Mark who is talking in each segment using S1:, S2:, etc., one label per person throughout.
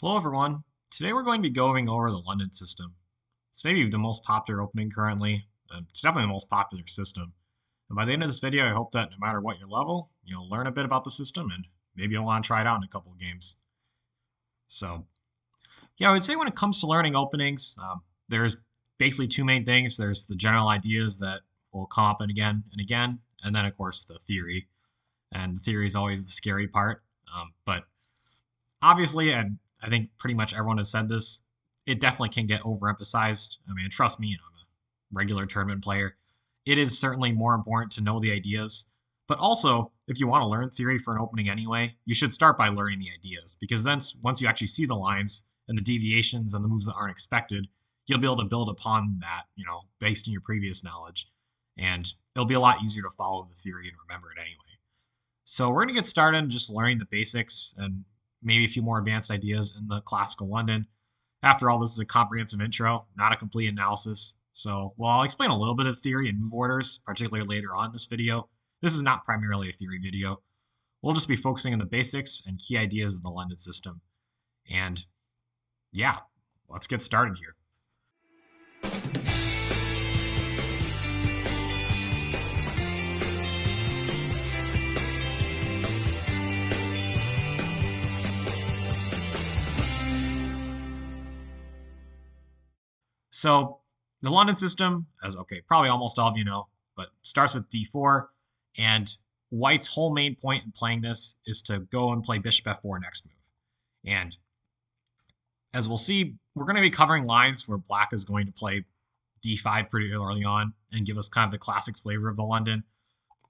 S1: Hello everyone. Today we're going to be going over the London system. It's maybe the most popular opening currently. It's definitely the most popular system. And by the end of this video, I hope that no matter what your level, you'll learn a bit about the system and maybe you'll want to try it out in a couple of games. So, yeah, I would say when it comes to learning openings, there's basically two main things. There's the general ideas that will come up and again, and then of course the theory. And the theory is always the scary part. But obviously, and I think pretty much everyone has said this, it definitely can get overemphasized. I mean, trust me, I'm a regular tournament player. It is certainly more important to know the ideas. But also, if you want to learn theory for an opening anyway, you should start by learning the ideas. Because then once you actually see the lines and the deviations and the moves that aren't expected, you'll be able to build upon that, based on your previous knowledge. And it'll be a lot easier to follow the theory and remember it anyway. So we're going to get started just learning the basics and maybe a few more advanced ideas in the classical London. After all, this is a comprehensive intro, not a complete analysis. So while I'll explain a little bit of theory and move orders, particularly later on in this video, this is not primarily a theory video. We'll just be focusing on the basics and key ideas of the London system. And yeah, let's get started here. So the London system, as probably almost all of you know, but starts with d4, and White's whole main point in playing this is to go and play bishop f4 next move. And as we'll see, we're going to be covering lines where Black is going to play d5 pretty early on and give us kind of the classic flavor of the London.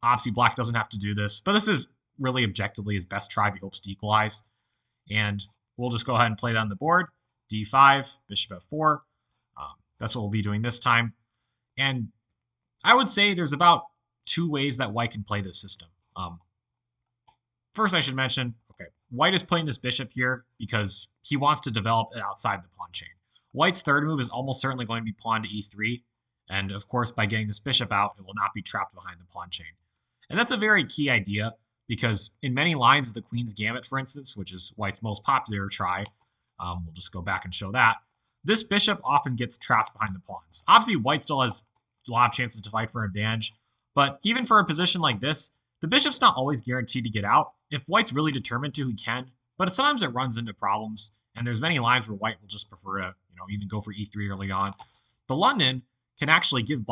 S1: Obviously, Black doesn't have to do this, but this is really objectively his best try if he hopes to equalize. And we'll just go ahead and play that on the board. d5, bishop f4. That's what we'll be doing this time. And I would say there's about two ways that White can play this system. First, I should mention, White is playing this bishop here because he wants to develop it outside the pawn chain. White's third move is almost certainly going to be pawn to e3. And of course, by getting this bishop out, it will not be trapped behind the pawn chain. And that's a very key idea because in many lines of the Queen's Gambit, for instance, which is White's most popular try, we'll just go back and show that. This bishop often gets trapped behind the pawns. Obviously, White still has a lot of chances to fight for an advantage, but even for a position like this, the bishop's not always guaranteed to get out. If White's really determined to, he can, but sometimes it runs into problems, and there's many lines where White will just prefer to, even go for e3 early on. The London can actually give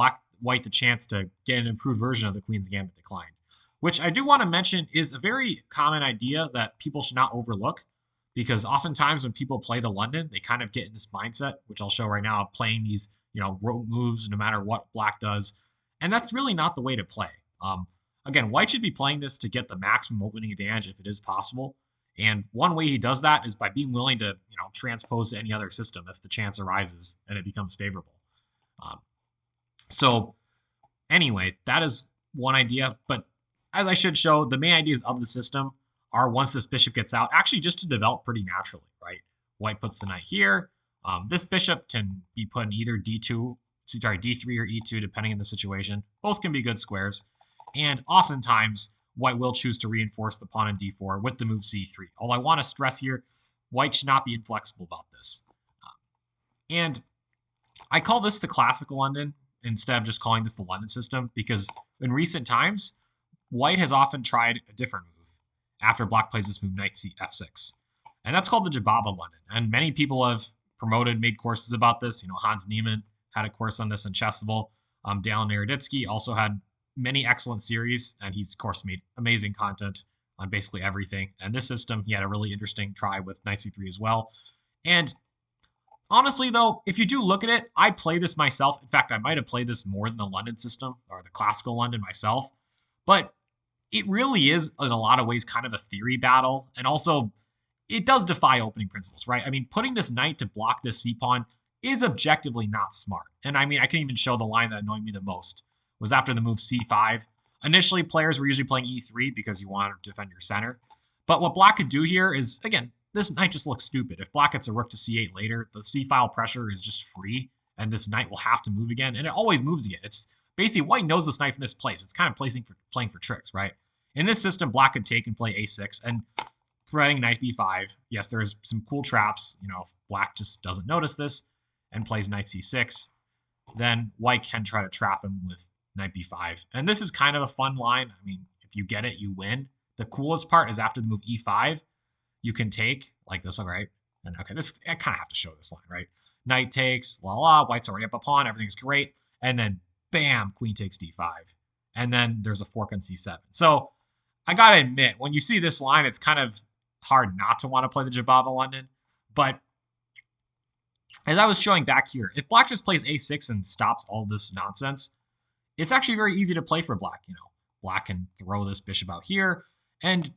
S1: White the chance to get an improved version of the Queen's Gambit decline, which I do want to mention is a very common idea that people should not overlook. Because oftentimes when people play the London, they kind of get in this mindset, which I'll show right now, of playing these, rote moves no matter what Black does. And that's really not the way to play. Again, White should be playing this to get the maximum opening advantage if it is possible. And one way he does that is by being willing to, transpose to any other system if the chance arises and it becomes favorable. So anyway, that is one idea. But as I should show, the main ideas of the system are once this bishop gets out, actually just to develop pretty naturally, right? White puts the knight here. This bishop can be put in either d3 or e2, depending on the situation. Both can be good squares. And oftentimes, White will choose to reinforce the pawn in d4 with the move c3. Although I want to stress here, White should not be inflexible about this. And I call this the classical London instead of just calling this the London system because in recent times, White has often tried a different move after Black plays this move, knight f6. And that's called the Jobava London. And many people have made courses about this. Hans Niemann had a course on this in Chessable. Daniel Naroditsky also had many excellent series, and he's, of course, made amazing content on basically everything. And this system, he had a really interesting try with knight c3 as well. And honestly, though, if you do look at it, I play this myself. In fact, I might have played this more than the London system or the classical London myself. But it really is, in a lot of ways, kind of a theory battle. And also, it does defy opening principles, right? I mean, putting this knight to block this c-pawn is objectively not smart. And I mean, I can even show the line that annoyed me the most was after the move c5. Initially, players were usually playing e3 because you want to defend your center. But what Black could do here is, again, this knight just looks stupid. If Black gets a rook to c8 later, the c-file pressure is just free, and this knight will have to move again. And it always moves again. It's basically White knows this knight's misplaced. It's kind of playing for tricks, right? In this system, Black could take and play a6, and playing knight b5. Yes, there's some cool traps. If black just doesn't notice this and plays knight c6, then white can try to trap him with knight b5. And this is kind of a fun line. I mean, if you get it, you win. The coolest part is after the move e5, you can take like this, all right? And okay, I kind of have to show this line, right? Knight takes, white's already up a pawn, everything's great. And then bam, queen takes d5. And then there's a fork on c7. So I gotta admit, when you see this line, it's kind of hard not to want to play the Jobava London. But as I was showing back here, if black just plays a6 and stops all this nonsense, it's actually very easy to play for black. Black can throw this bishop out here, and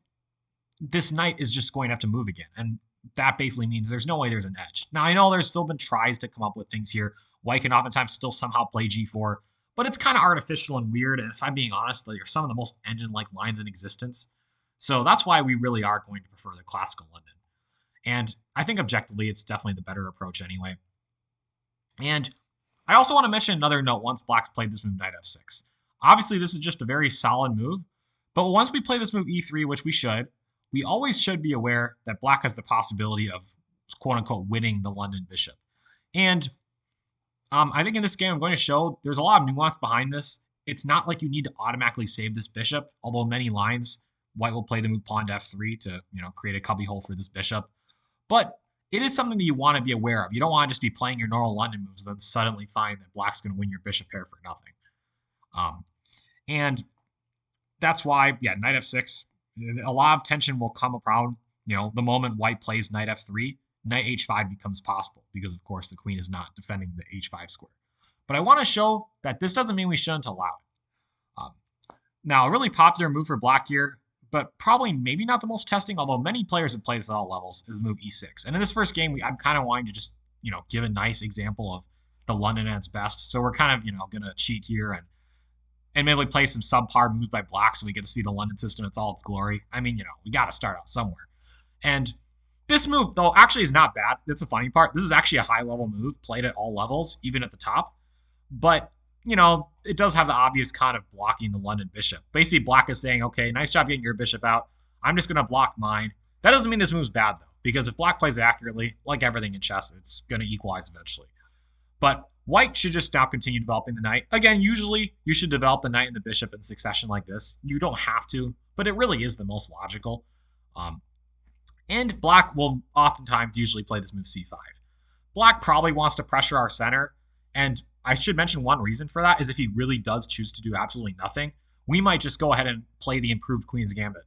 S1: this knight is just going to have to move again. And that basically means there's no way there's an edge. Now, I know there's still been tries to come up with things here. White can oftentimes still somehow play g4, but it's kind of artificial and weird. And if I'm being honest, they're some of the most engine-like lines in existence. So that's why we really are going to prefer the classical London. And I think objectively, it's definitely the better approach anyway. And I also want to mention another note once black's played this move knight f6. Obviously, this is just a very solid move. But once we play this move e3, which we always should be aware that black has the possibility of quote-unquote winning the London bishop. And I think in this game, I'm going to show there's a lot of nuance behind this. It's not like you need to automatically save this bishop, although many lines, white will play the move pawn to f3 to create a cubbyhole for this bishop. But it is something that you want to be aware of. You don't want to just be playing your normal London moves and then suddenly find that black's going to win your bishop pair for nothing. And that's why, yeah, knight f6, a lot of tension will come around, the moment white plays knight f3, knight h5 becomes possible because, of course, the queen is not defending the h5 square. But I want to show that this doesn't mean we shouldn't allow it. Now, a really popular move for black here, but probably maybe not the most testing, although many players have played this at all levels, is the move e6. And in this first game, I'm kind of wanting to just, give a nice example of the London at its best. So we're kind of, going to cheat here and maybe play some subpar moves by black so we get to see the London system. It's all its glory. I mean, we got to start out somewhere. And this move, though, actually is not bad. That's the funny part. This is actually a high-level move, played at all levels, even at the top. But, it does have the obvious con of blocking the London bishop. Basically, black is saying, okay, nice job getting your bishop out. I'm just going to block mine. That doesn't mean this move's bad, though, because if black plays it accurately, like everything in chess, it's going to equalize eventually. But white should just now continue developing the knight. Again, usually you should develop the knight and the bishop in succession like this. You don't have to, but it really is the most logical. And black will oftentimes usually play this move c5. Black probably wants to pressure our center, and I should mention one reason for that is if he really does choose to do absolutely nothing, we might just go ahead and play the improved Queen's Gambit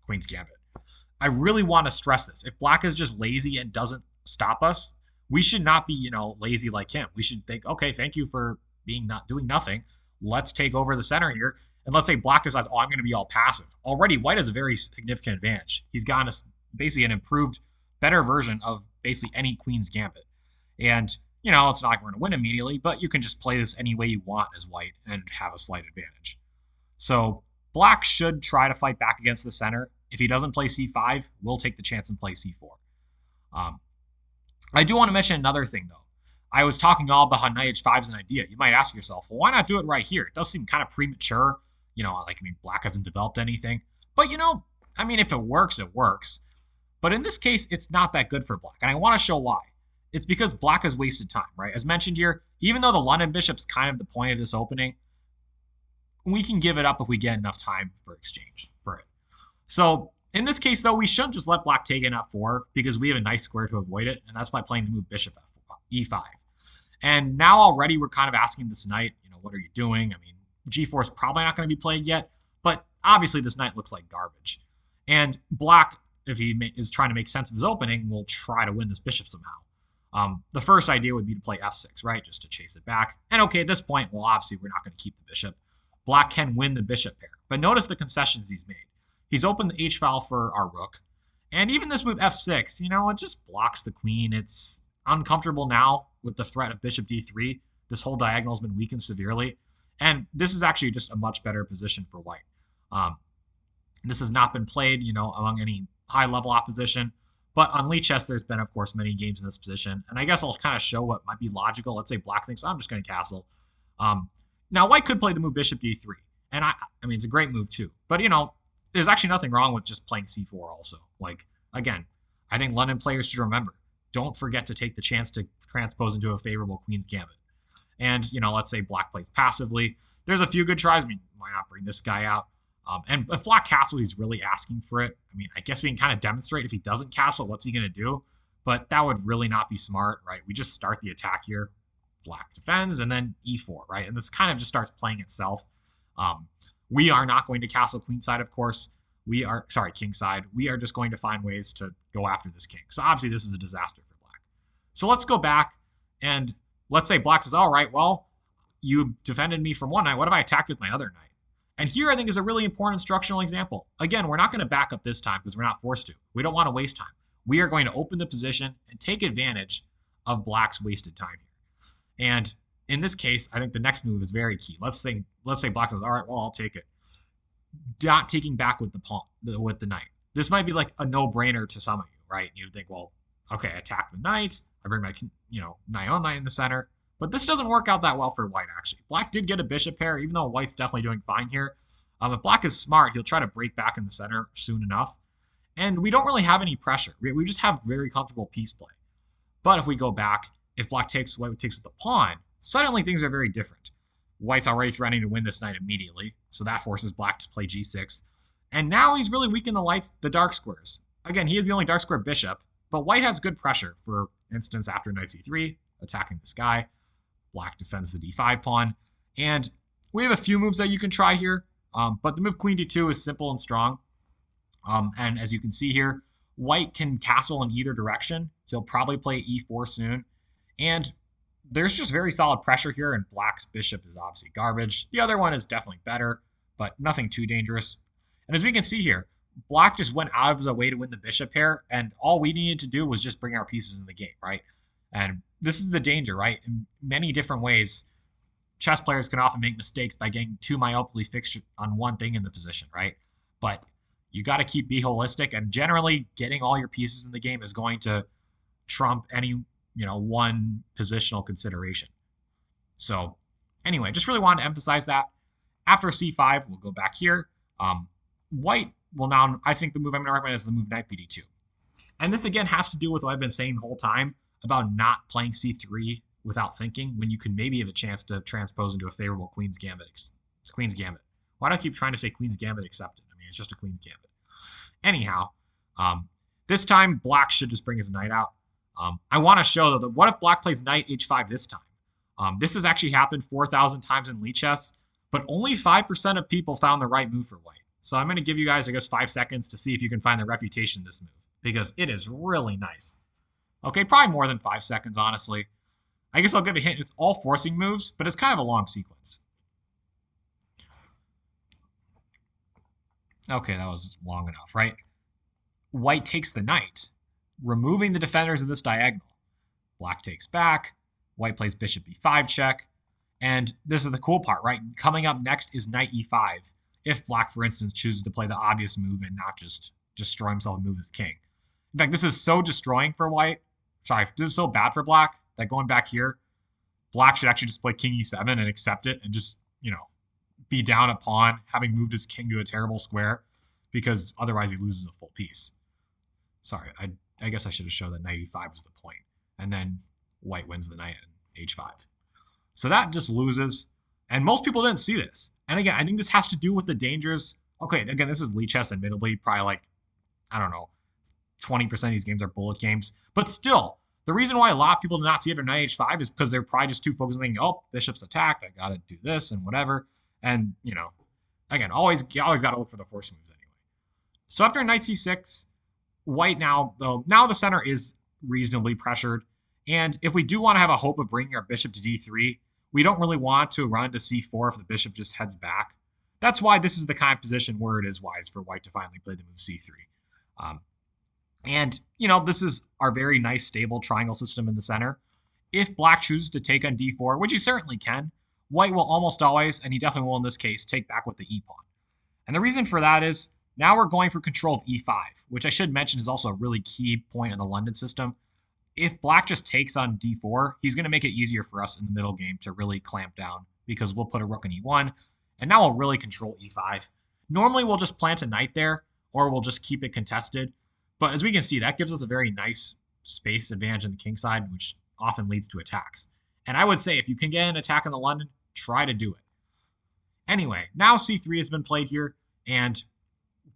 S1: Queen's Gambit. I really want to stress this. If black is just lazy and doesn't stop us, we should not be, lazy like him. We should think, okay, thank you for doing nothing. Let's take over the center here. And let's say black decides, I'm going to be all passive. Already, white has a very significant advantage. He's gotten basically an improved, better version of basically any Queen's Gambit. And, it's not going to win immediately, but you can just play this any way you want as white and have a slight advantage. So black should try to fight back against the center. If he doesn't play c5, we'll take the chance and play c4. I do want to mention another thing, though. I was talking all about how knight h5 is an idea. You might ask yourself, well, why not do it right here? It does seem kind of premature. Black hasn't developed anything. But, if it works, it works. But in this case, it's not that good for black. And I want to show why. It's because black has wasted time, right? As mentioned here, even though the London bishop's kind of the point of this opening, we can give it up if we get enough time for exchange for it. So in this case, though, we shouldn't just let black take in f4 because we have a nice square to avoid it. And that's by playing the move bishop e5. And now already we're kind of asking this knight, what are you doing? G4 is probably not going to be played yet, but obviously this knight looks like garbage. And black, if he is trying to make sense of his opening, will try to win this bishop somehow. The first idea would be to play f6, right, just to chase it back. And okay, at this point, well, obviously we're not going to keep the bishop. Black can win the bishop pair, but notice the concessions he's made. He's opened the h-file for our rook, and even this move f6, it just blocks the queen. It's uncomfortable now with the threat of bishop d3. This whole diagonal has been weakened severely. And this is actually just a much better position for white. This has not been played, among any high-level opposition. But on Lichess, there's been, of course, many games in this position. And I guess I'll kind of show what might be logical. Let's say black thinks, I'm just going to castle. Now, white could play the move bishop d3. And, it's a great move, too. But, there's actually nothing wrong with just playing c4 also. Like, again, I think London players should remember, don't forget to take the chance to transpose into a favorable Queen's Gambit. And, let's say black plays passively. There's a few good tries. I mean, why not bring this guy out? And if black castle, he's really asking for it. I mean, I guess we can kind of demonstrate if he doesn't castle, what's he going to do? But that would really not be smart, right? We just start the attack here. Black defends, and then e4, right? And this kind of just starts playing itself. We are not going to castle queenside, of course. Kingside. We are just going to find ways to go after this king. So obviously this is a disaster for black. So let's go back, and let's say black says, all right, well, you defended me from one knight. What if I attacked with my other knight? And here I think is a really important instructional example. Again, we're not going to back up this time because we're not forced to. We don't want to waste time. We are going to open the position and take advantage of black's wasted time here. And in this case, I think the next move is very key. Let's say black says, all right, well, I'll take it. Not taking back with the pawn, with the knight. This might be like a no-brainer to some of you, right? You'd think, well, okay, I attack the knight. I bring my, knight on knight in the center. But this doesn't work out that well for white, actually. Black did get a bishop pair, even though white's definitely doing fine here. If black is smart, he'll try to break back in the center soon enough. And we don't really have any pressure. We just have very comfortable piece play. But if we go back, if white takes with the pawn, suddenly things are very different. White's already threatening to win this knight immediately, so that forces black to play g6. And now he's really weak in the dark squares. Again, he is the only dark square bishop, but white has good pressure. For instance, after knight c3, attacking this guy. Black defends the d5 pawn. And we have a few moves that you can try here, but the move queen d2 is simple and strong. And as you can see here, white can castle in either direction. He'll probably play e4 soon. And there's just very solid pressure here, and black's bishop is obviously garbage. The other one is definitely better, but nothing too dangerous. And as we can see here, black just went out of his way to win the bishop pair, and all we needed to do was just bring our pieces in the game, right? And this is the danger, right? In many different ways, chess players can often make mistakes by getting too myopically fixed on one thing in the position, right? But you got to be holistic, and generally getting all your pieces in the game is going to trump any one positional consideration. So anyway, just really wanted to emphasize that. After c5, we'll go back here. White will now, I think the move I'm going to recommend is the move knight bd2. And this again has to do with what I've been saying the whole time about not playing c3 without thinking, when you can maybe have a chance to transpose into a favorable Queen's Gambit. Why do I keep trying to say Queen's Gambit accepted? I mean, it's just a Queen's Gambit. Anyhow, this time black should just bring his knight out. I want to show, though, that what if black plays knight h5 this time? This has actually happened 4,000 times in Lee chess, but only 5% of people found the right move for white. So I'm going to give you guys, 5 seconds to see if you can find the refutation of this move, because it is really nice. Okay, probably more than 5 seconds, honestly. I guess I'll give a hint. It's all forcing moves, but it's kind of a long sequence. Okay, that was long enough, right? White takes the knight, removing the defenders of this diagonal. Black takes back. White plays bishop e5 check. And this is the cool part, right? Coming up next is knight e5. If black, for instance, chooses to play the obvious move and not just destroy himself and move his king. In fact, this is so destroying for white. Sorry, this is so bad for black that going back here, black should actually just play king e7 and accept it and just, be down a pawn, having moved his king to a terrible square, because otherwise he loses a full piece. Sorry, I guess I should have shown that knight e5 was the point. And then white wins the knight in h5. So that just loses. And most people didn't see this. And again, I think this has to do with the dangers. Okay, again, this is Lee chess, admittedly. Probably like, I don't know, 20% of these games are bullet games. But still, the reason why a lot of people do not see it after knight h5 is because they're probably just too focused on thinking, oh, bishop's attacked, I got to do this and whatever. And, again, always got to look for the force moves anyway. So after knight c6, white now the center is reasonably pressured. And if we do want to have a hope of bringing our bishop to d3, we don't really want to run to c4 if the bishop just heads back. That's why this is the kind of position where it is wise for white to finally play the move c3. And, this is our very nice stable triangle system in the center. If black chooses to take on d4, which he certainly can, white will almost always, and he definitely will in this case, take back with the e-pawn. And the reason for that is now we're going for control of e5, which I should mention is also a really key point in the London system. If black just takes on d4, he's going to make it easier for us in the middle game to really clamp down, because we'll put a rook in e1, and now we'll really control e5. Normally, we'll just plant a knight there, or we'll just keep it contested. But as we can see, that gives us a very nice space advantage on the king side, which often leads to attacks. And I would say if you can get an attack in the London, try to do it. Anyway, now c3 has been played here, and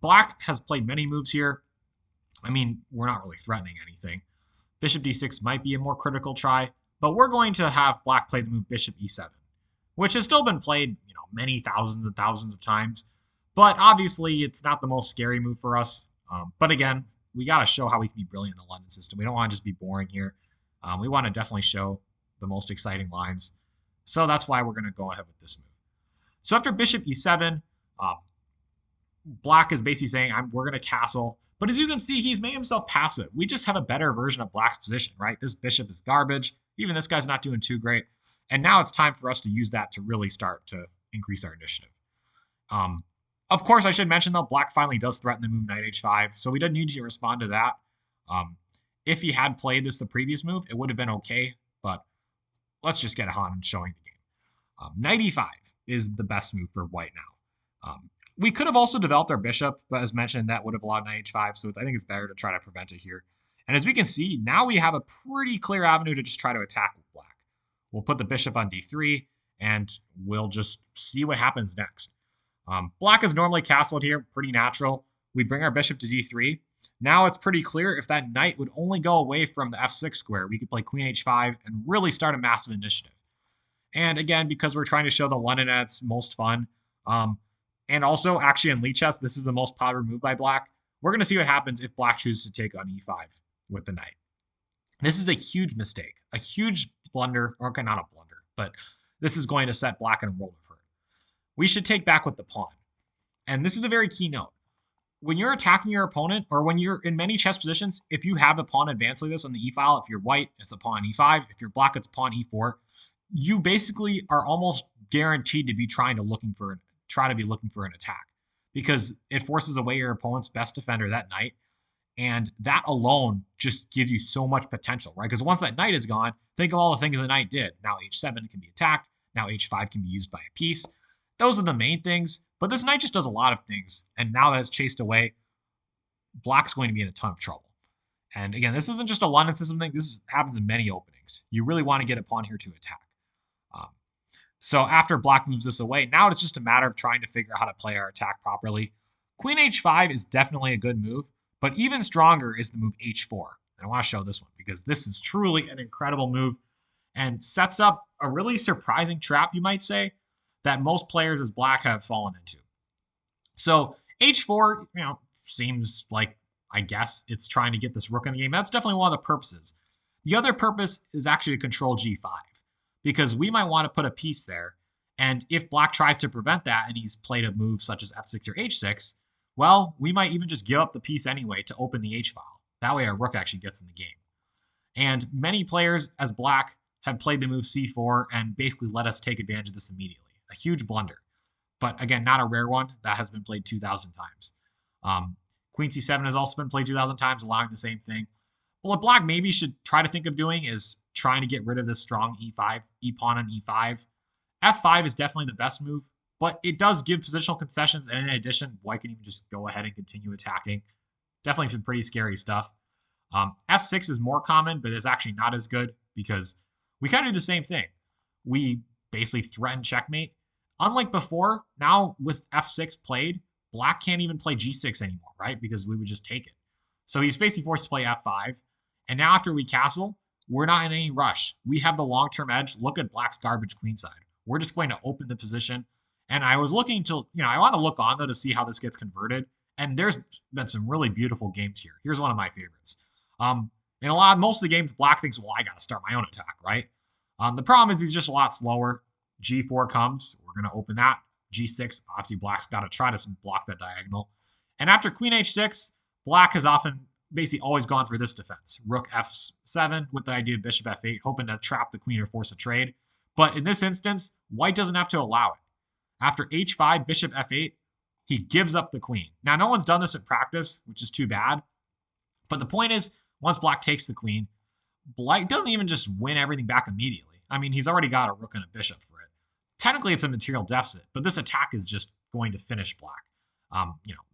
S1: black has played many moves here. I mean, we're not really threatening anything. Bishop d6 might be a more critical try, but we're going to have black play the move bishop e7, which has still been played, many thousands and thousands of times. But obviously, it's not the most scary move for us. But again, we got to show how we can be brilliant in the London system. We don't want to just be boring here. We want to definitely show the most exciting lines. So that's why we're going to go ahead with this move. So after bishop e7, black is basically saying, we're going to castle. But as you can see, he's made himself passive. We just have a better version of black's position, right? This bishop is garbage. Even this guy's not doing too great. And now it's time for us to use that to really start to increase our initiative. Of course, I should mention, though, black finally does threaten the move knight h5, so we don't need to respond to that. If he had played this the previous move, it would have been okay, but let's just get on showing the game. Knight e5 is the best move for white now. We could have also developed our bishop, but as mentioned, that would have allowed knight h5, so I think it's better to try to prevent it here. And as we can see, now we have a pretty clear avenue to just try to attack with black. We'll put the bishop on d3, and we'll just see what happens next. Black is normally castled here, pretty natural. We bring our bishop to d3. Now it's pretty clear if that knight would only go away from the f6 square, we could play queen h5 and really start a massive initiative. And again, because we're trying to show the London at its most fun, and also actually in Lichess, this is the most popular move by black, we're going to see what happens if black chooses to take on e5 with the knight. This is a huge mistake, a huge blunder, or okay, not a blunder, but this is going to set black in a world of hurt. We should take back with the pawn. And this is a very key note. When you're attacking your opponent, or when you're in many chess positions, if you have the pawn advanced like this on the e-file, if you're white, it's a pawn e5. If you're black, it's pawn e4. You basically are almost guaranteed to be try to be looking for an attack, because it forces away your opponent's best defender, that knight. And that alone just gives you so much potential, right? Because once that knight is gone, think of all the things the knight did. Now h7 can be attacked. Now h5 can be used by a piece. Those are the main things, but this knight just does a lot of things. And now that it's chased away, black's going to be in a ton of trouble. And again, this isn't just a London system thing. This happens in many openings. You really want to get a pawn here to attack. So after black moves this away, now it's just a matter of trying to figure out how to play our attack properly. Queen h5 is definitely a good move, but even stronger is the move h4. And I want to show this one because this is truly an incredible move and sets up a really surprising trap, you might say, that most players as black have fallen into. So h4, seems like, I guess, it's trying to get this rook in the game. That's definitely one of the purposes. The other purpose is actually to control g5, because we might want to put a piece there. And if black tries to prevent that and he's played a move such as f6 or h6, well, we might even just give up the piece anyway to open the h-file. That way our rook actually gets in the game. And many players as black have played the move c4 and basically let us take advantage of this immediately. A huge blunder. But again, not a rare one. That has been played 2,000 times. Queen c7 has also been played 2,000 times, allowing the same thing. Well, what black maybe should try to think of doing is trying to get rid of this strong e5, e-pawn on e5. f5 is definitely the best move, but it does give positional concessions, and in addition, white can even just go ahead and continue attacking. Definitely some pretty scary stuff. f6 is more common, but it's actually not as good because we kind of do the same thing. We basically threaten checkmate. Unlike before, now with f6 played, black can't even play g6 anymore, right? Because we would just take it. So he's basically forced to play f5. And now after we castle, we're not in any rush. We have the long-term edge. Look at black's garbage queen side. We're just going to open the position. And I was looking to, I want to look on, though, to see how this gets converted. And there's been some really beautiful games here. Here's one of my favorites. In most of the games, black thinks, well, I got to start my own attack, right? The problem is he's just a lot slower. g4 comes. We're going to open that. g6, obviously black's got to try to block that diagonal. And after queen h6, black has often basically always gone for this defense. Rook f7 with the idea of bishop f8, hoping to trap the queen or force a trade. But in this instance, white doesn't have to allow it. After h5, bishop f8, he gives up the queen. Now, no one's done this in practice, which is too bad. But the point is, once black takes the queen, black doesn't even just win everything back immediately. I mean, he's already got a rook and a bishop for it. Technically, it's a material deficit, but this attack is just going to finish black.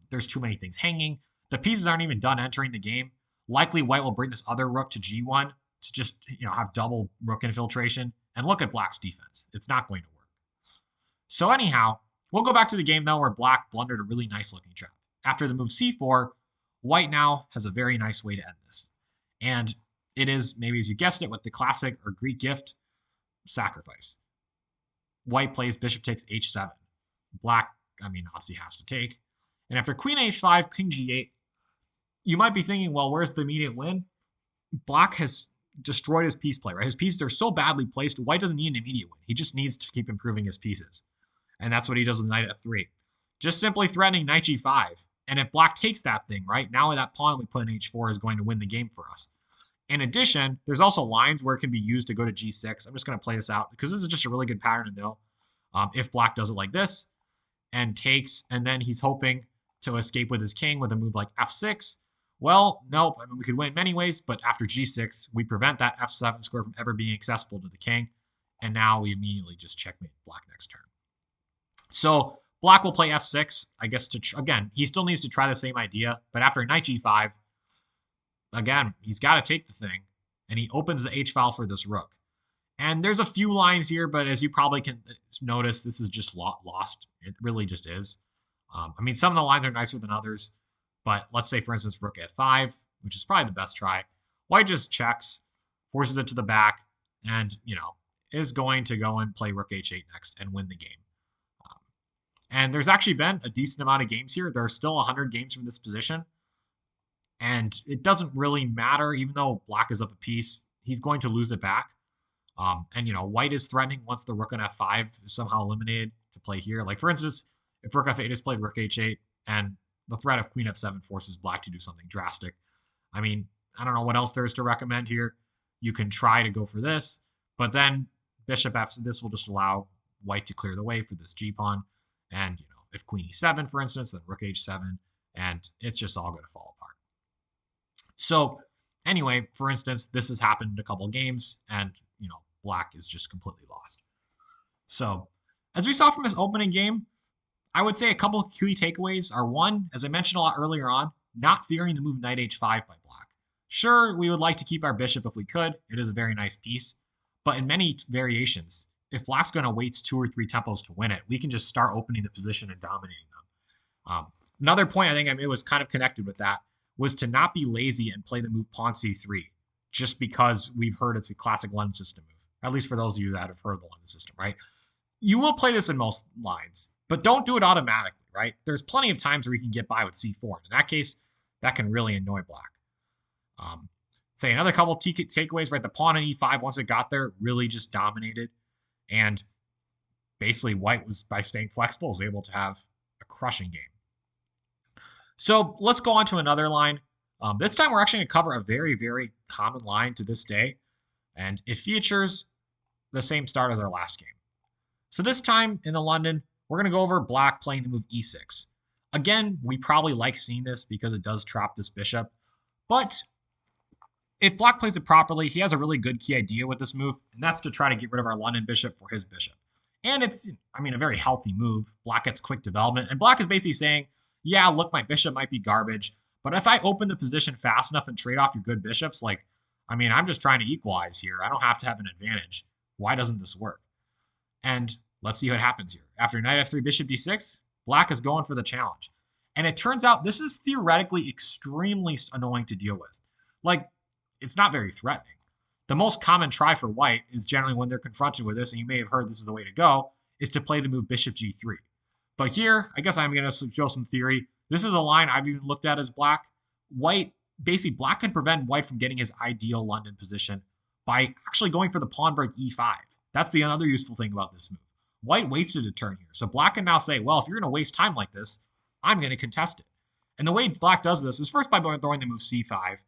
S1: There's too many things hanging. The pieces aren't even done entering the game. Likely white will bring this other rook to g1 to just, have double rook infiltration. And look at black's defense. It's not going to work. So anyhow, we'll go back to the game though where black blundered a really nice looking trap. After the move c4, white now has a very nice way to end this. And it is, maybe as you guessed it, with the classic or Greek gift, sacrifice. White plays bishop takes h7. Black, obviously has to take. And after queen h5, king g8, you might be thinking, well, where's the immediate win? Black has destroyed his piece play, right? His pieces are so badly placed, white doesn't need an immediate win. He just needs to keep improving his pieces. And that's what he does with knight at f3. Just simply threatening knight g5. And if black takes that thing, right, now that pawn we put in h4 is going to win the game for us. In addition, there's also lines where it can be used to go to g6. I'm just going to play this out because this is just a really good pattern to know. If black does it like this and takes, and then he's hoping to escape with his king with a move like f6, well, nope. We could win many ways, but after g6, we prevent that f7 square from ever being accessible to the king. And now we immediately just checkmate black next turn. So black will play f6, I guess, again, he still needs to try the same idea, but after knight g5, again, he's got to take the thing, and he opens the h-file for this rook. And there's a few lines here, but as you probably can notice, this is just lost. It really just is. Some of the lines are nicer than others, but let's say, for instance, rook f5, which is probably the best try. White just checks, forces it to the back, and, is going to go and play rook h8 next and win the game. And there's actually been a decent amount of games here. There are still 100 games from this position. And it doesn't really matter, even though black is up a piece, he's going to lose it back. White is threatening once the rook on f5 is somehow eliminated to play here. Like, for instance, if rook f8 is played rook h8, and the threat of queen f7 forces black to do something drastic. I don't know what else there is to recommend here. You can try to go for this, but then bishop f, this will just allow white to clear the way for this g-pawn. And, if queen e7, for instance, then rook h7, and it's just all going to fall apart. So anyway, for instance, this has happened in a couple games, and, black is just completely lost. So as we saw from this opening game, I would say a couple of key takeaways are, one, as I mentioned a lot earlier on, not fearing the move knight h5 by black. Sure, we would like to keep our bishop if we could. It is a very nice piece. But in many variations, if black's going to wait 2 or 3 tempos to win it, we can just start opening the position and dominating them. Another point I think it was kind of connected with that was to not be lazy and play the move pawn c3 just because we've heard it's a classic London system move. At least for those of you that have heard of the London system, right? You will play this in most lines, but don't do it automatically, right? There's plenty of times where you can get by with c4. In that case, that can really annoy black. Say another couple of takeaways, right? The pawn on e5, once it got there, really just dominated. And basically white was, by staying flexible, was able to have a crushing game. So let's go on to another line. This time we're actually going to cover a very, very common line to this day. And it features the same start as our last game. So this time in the London, we're going to go over black playing the move e6. Again, we probably like seeing this because it does trap this bishop. But if black plays it properly, he has a really good key idea with this move, and that's to try to get rid of our London bishop for his bishop. And it's, a very healthy move. Black gets quick development, and black is basically saying, yeah, look, my bishop might be garbage, but if I open the position fast enough and trade off your good bishops, I'm just trying to equalize here. I don't have to have an advantage. Why doesn't this work? And let's see what happens here. After knight f3, bishop d6, black is going for the challenge. And it turns out this is theoretically extremely annoying to deal with. It's not very threatening. The most common try for white is generally when they're confronted with this, and you may have heard this is the way to go, is to play the move bishop g3. But here, I guess I'm going to show some theory. This is a line I've even looked at as black. Black can prevent white from getting his ideal London position by actually going for the pawn break e5. That's the other useful thing about this move. White wasted a turn here. So black can now say, well, if you're going to waste time like this, I'm going to contest it. And the way black does this is first by throwing the move c5.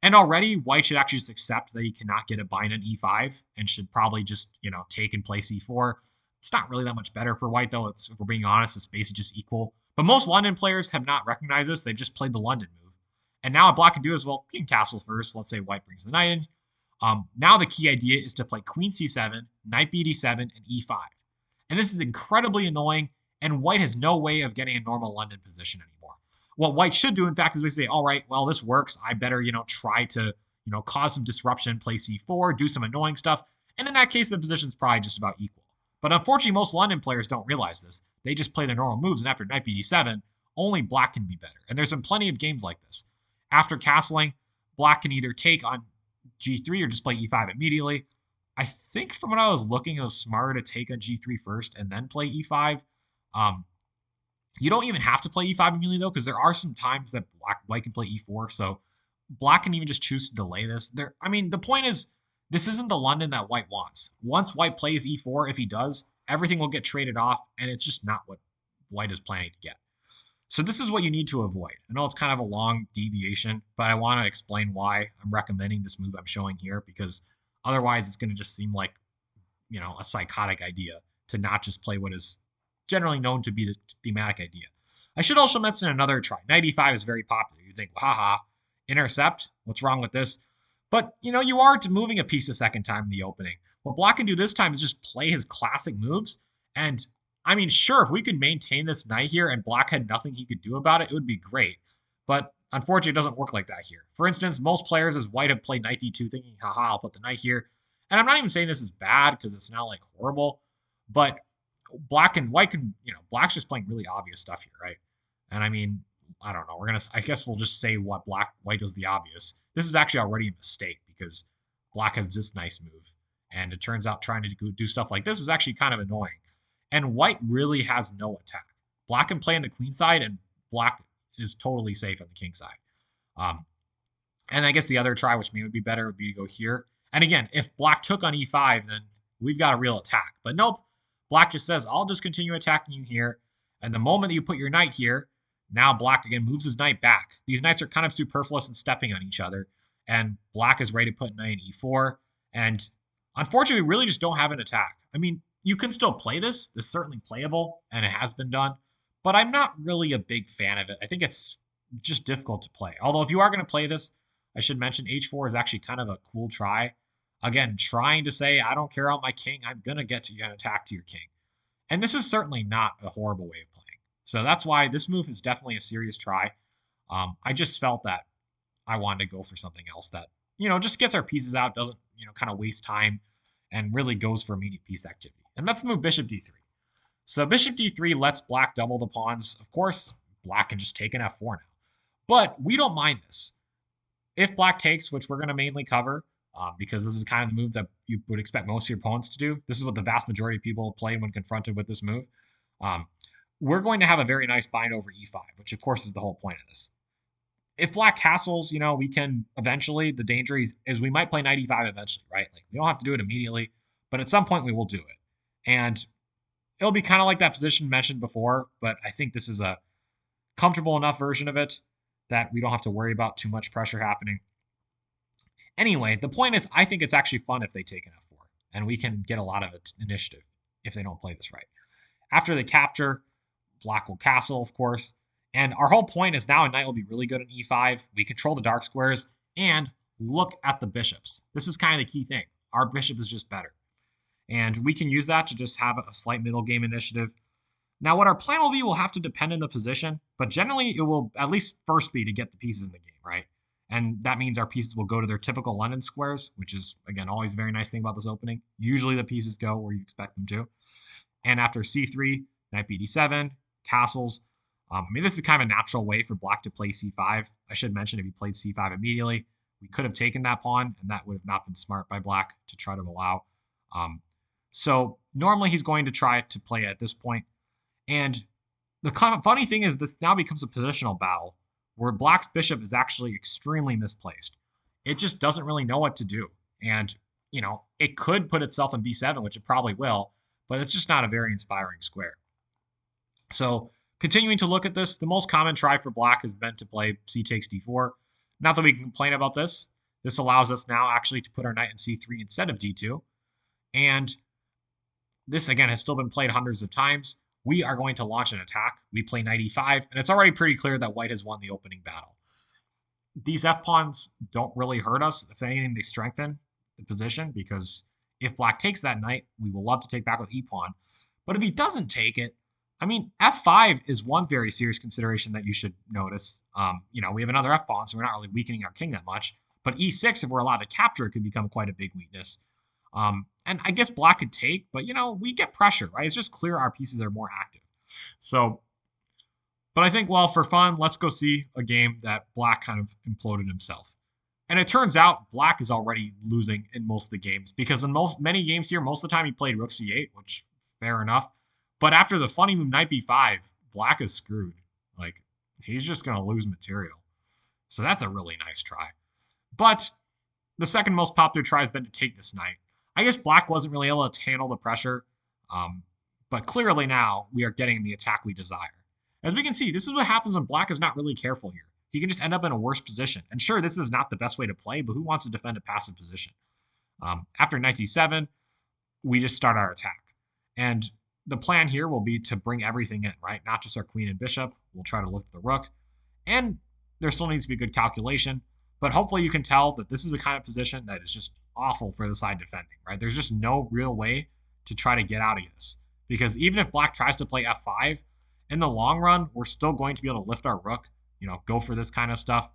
S1: And already, white should actually just accept that he cannot get a bind on e5 and should probably just, take and play c4. It's not really that much better for white, though. If we're being honest, it's basically just equal. But most London players have not recognized this. They've just played the London move. And now what black can do is, well, king castle first. Let's say white brings the knight in. Now the key idea is to play queen c7, knight b d7, and e5. And this is incredibly annoying and white has no way of getting a normal London position anymore. What white should do, in fact, is we say, all right, well, this works. I better, try to, cause some disruption, play c4, do some annoying stuff. And in that case, the position's probably just about equal. But unfortunately, most London players don't realize this. They just play their normal moves, and after knight bd7, only black can be better. And there's been plenty of games like this. After castling, black can either take on g3 or just play e5 immediately. I think from what I was looking, it was smarter to take on g3 first and then play e5. You don't even have to play e5 immediately, though, because there are some times that white can play e4. So black can even just choose to delay this. The point is, this isn't the London that white wants. Once white plays e4, if he does, everything will get traded off, and it's just not what white is planning to get. So this is what you need to avoid. I know it's kind of a long deviation, but I want to explain why I'm recommending this move I'm showing here, because otherwise it's going to just seem like, a psychotic idea to not just play what is generally known to be the thematic idea. I should also mention another try. Knight e5 is very popular. You think, haha, intercept? What's wrong with this? But, you are moving a piece a second time in the opening. What black can do this time is just play his classic moves. And, sure, if we could maintain this knight here and black had nothing he could do about it, it would be great. But, unfortunately, it doesn't work like that here. For instance, most players as white have played knight d2 thinking, haha, I'll put the knight here. And I'm not even saying this is bad because it's not, horrible. But black and white can, black's just playing really obvious stuff here, right? And I don't know. I guess we'll just say white does the obvious. This is actually already a mistake because black has this nice move. And it turns out trying to do stuff like this is actually kind of annoying. And white really has no attack. Black can play on the queen side, and black is totally safe on the king side. And I guess the other try, which maybe would be better, would be to go here. And again, if black took on e5, then we've got a real attack. But nope, black just says, I'll just continue attacking you here. And the moment that you put your knight here, now black again moves his knight back. These knights are kind of superfluous and stepping on each other. And black is ready to put knight in e4. And unfortunately, we really just don't have an attack. You can still play this. This is certainly playable, and it has been done. But I'm not really a big fan of it. I think it's just difficult to play. Although if you are going to play this, I should mention h4 is actually kind of a cool try. Again, trying to say, I don't care about my king. I'm going to get to an attack to your king. And this is certainly not a horrible way of playing. So that's why this move is definitely a serious try. I just felt that I wanted to go for something else that, just gets our pieces out, doesn't, kind of waste time, and really goes for immediate piece activity. And that's the move bishop d3. So bishop d3 lets black double the pawns. Of course, black can just take an f4 now. But we don't mind this. If black takes, which we're going to mainly cover, because this is kind of the move that you would expect most of your opponents to do. This is what the vast majority of people play when confronted with this move. We're going to have a very nice bind over e5, which of course is the whole point of this. If black castles, we can eventually, the danger is we might play knight e5 eventually, right? We don't have to do it immediately, but at some point we will do it. And it'll be kind of like that position mentioned before, but I think this is a comfortable enough version of it that we don't have to worry about too much pressure happening. Anyway, the point is, I think it's actually fun if they take an f4, and we can get a lot of initiative if they don't play this right. After they capture, black will castle, of course, and our whole point is now a knight will be really good in e5. We control the dark squares, and look at the bishops. This is kind of the key thing. Our bishop is just better, and we can use that to just have a slight middle game initiative. Now, what our plan will be will have to depend on the position, but generally it will at least first be to get the pieces in the game, right? And that means our pieces will go to their typical London squares, which is, again, always a very nice thing about this opening. Usually the pieces go where you expect them to. And after c3, knight bd7, castles. This is kind of a natural way for black to play c5. I should mention if he played c5 immediately, we could have taken that pawn, and that would have not been smart by black to try to allow. So normally he's going to try to play at this point. And the funny thing is this now becomes a positional battle where black's bishop is actually extremely misplaced. It just doesn't really know what to do. And, it could put itself in b7, which it probably will, but it's just not a very inspiring square. So continuing to look at this, the most common try for black has been to play c takes d4. Not that we can complain about this. This allows us now actually to put our knight in c3 instead of d2. And this, again, has still been played hundreds of times. We are going to launch an attack. We play knight e5, and it's already pretty clear that white has won the opening battle. These f-pawns don't really hurt us. If anything, they strengthen the position, because if black takes that knight, we will love to take back with e-pawn. But if he doesn't take it, I mean, f5 is one very serious consideration that you should notice. We have another f pawn, so we're not really weakening our king that much. But e6, if we're allowed to capture, it could become quite a big weakness. And I guess black could take, but we get pressure, right? It's just clear our pieces are more active. So, but I think, well, for fun, let's go see a game that black kind of imploded himself. And it turns out black is already losing in most of the games because in many games here, most of the time he played rook c8, which fair enough. But after the funny move knight b5, black is screwed. Like, he's just going to lose material. So that's a really nice try. But the second most popular try has been to take this knight. I guess black wasn't really able to handle the pressure. But clearly now we are getting the attack we desire. As we can see, this is what happens when black is not really careful here. He can just end up in a worse position. And sure, this is not the best way to play, but who wants to defend a passive position? After knight d7, we just start our attack. And the plan here will be to bring everything in, right? Not just our queen and bishop. We'll try to lift the rook. And there still needs to be good calculation. But hopefully you can tell that this is a kind of position that is just awful for the side defending, right? There's just no real way to try to get out of this. Because even if black tries to play f5, in the long run, we're still going to be able to lift our rook, go for this kind of stuff.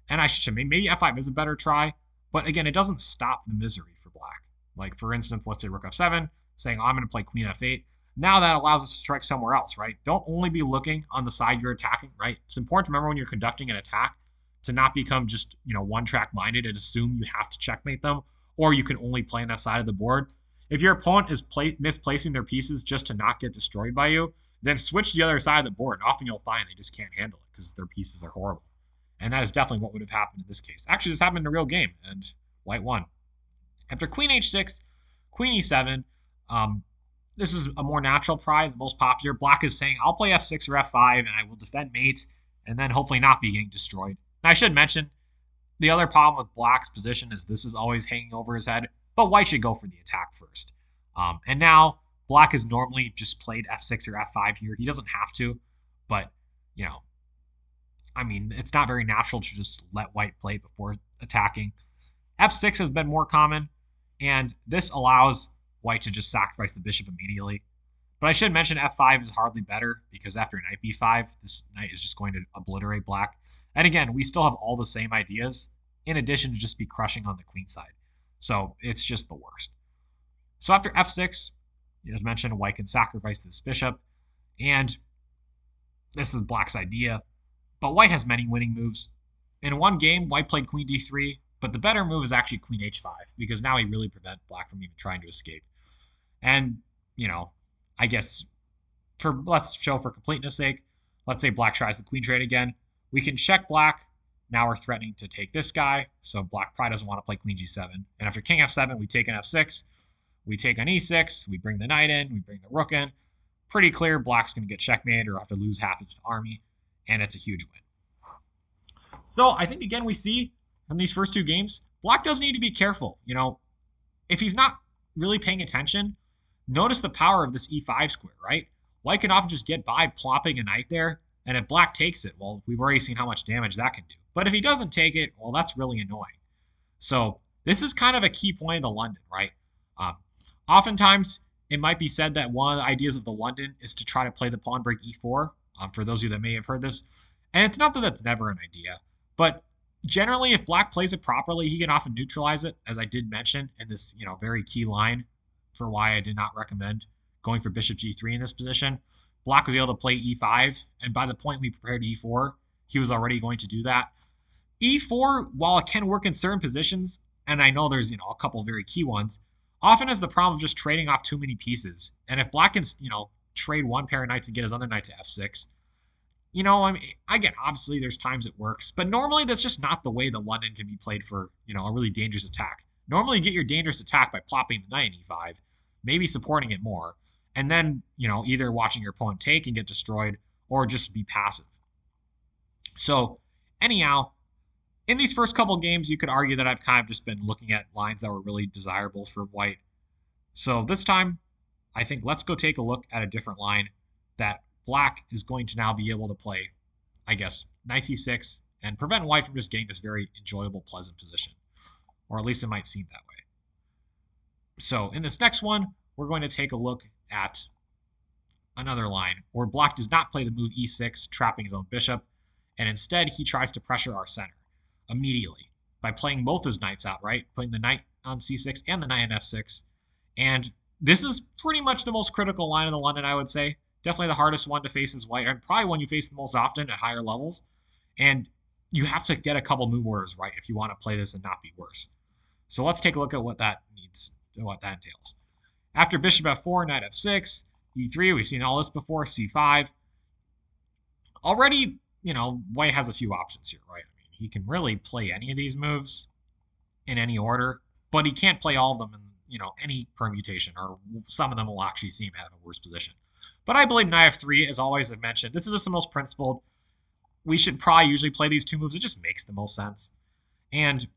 S1: And I should maybe f5 is a better try. But again, it doesn't stop the misery for black. Like, for instance, let's say rook f7, saying, I'm going to play queen f8. Now that allows us to strike somewhere else, right? Don't only be looking on the side you're attacking, right? It's important to remember when you're conducting an attack to not become just, one-track minded and assume you have to checkmate them, or you can only play on that side of the board. If your opponent is misplacing their pieces just to not get destroyed by you, then switch to the other side of the board. And often you'll find they just can't handle it because their pieces are horrible. And that is definitely what would have happened in this case. Actually, this happened in a real game, and white won. After queen h6, queen e7, this is a more natural pry, the most popular. Black is saying, I'll play f6 or f5, and I will defend mate, and then hopefully not be getting destroyed. Now, I should mention, the other problem with black's position is this is always hanging over his head, but white should go for the attack first. And now, black has normally just played f6 or f5 here. He doesn't have to, but, it's not very natural to just let white play before attacking. f6 has been more common, and this allows white to just sacrifice the bishop immediately. But I should mention f5 is hardly better because after knight b5, this knight is just going to obliterate black. And again, we still have all the same ideas in addition to just be crushing on the queen side. So it's just the worst. So after f6, as mentioned, white can sacrifice this bishop. And this is black's idea. But white has many winning moves. In one game, white played queen d3, but the better move is actually queen h5 because now he really prevents black from even trying to escape. And, I guess let's show for completeness sake, let's say black tries the queen trade again. We can check black. Now we're threatening to take this guy. So black probably doesn't want to play queen g7. And after king f7, we take an f6. We take on e6. We bring the knight in. We bring the rook in. Pretty clear black's going to get checkmated or have to lose half his army. And it's a huge win. So I think, again, we see in these first two games, black does need to be careful. If he's not really paying attention, notice the power of this e5 square, right? White can often just get by plopping a knight there. And if black takes it, well, we've already seen how much damage that can do. But if he doesn't take it, well, that's really annoying. So this is kind of a key point of the London, right? Oftentimes, it might be said that one of the ideas of the London is to try to play the pawn break e4, for those of you that may have heard this. And it's not that that's never an idea. But generally, if black plays it properly, he can often neutralize it, as I did mention in this very key line for why I did not recommend going for bishop g3 in this position. Black was able to play e5, and by the point we prepared e4, he was already going to do that. e4, while it can work in certain positions, and I know there's a couple of very key ones, often has the problem of just trading off too many pieces. And if black can trade one pair of knights and get his other knight to f6, again, obviously there's times it works, but normally that's just not the way the London can be played for a really dangerous attack. Normally you get your dangerous attack by plopping the knight in e5, maybe supporting it more, and then, either watching your opponent take and get destroyed or just be passive. So, anyhow, in these first couple games, you could argue that I've kind of just been looking at lines that were really desirable for white. So this time, I think let's go take a look at a different line that black is going to now be able to play, I guess, knight c6 and prevent white from just getting this very enjoyable, pleasant position. Or at least it might seem that way. So in this next one, we're going to take a look at another line where black does not play the move e6, trapping his own bishop, and instead he tries to pressure our center immediately by playing both his knights out, right? Putting the knight on c6 and the knight on f6. And this is pretty much the most critical line in the London, I would say. Definitely the hardest one to face as white, and probably one you face the most often at higher levels. And you have to get a couple move orders right if you want to play this and not be worse. So let's take a look at what that entails. After bishop f4, knight f6, e3, we've seen all this before, c5. Already, white has a few options here, right? I mean, he can really play any of these moves in any order, but he can't play all of them in, any permutation, or some of them will actually seem to have a worse position. But I believe knight f3, as always I've mentioned, this is just the most principled. We should probably usually play these two moves. It just makes the most sense. And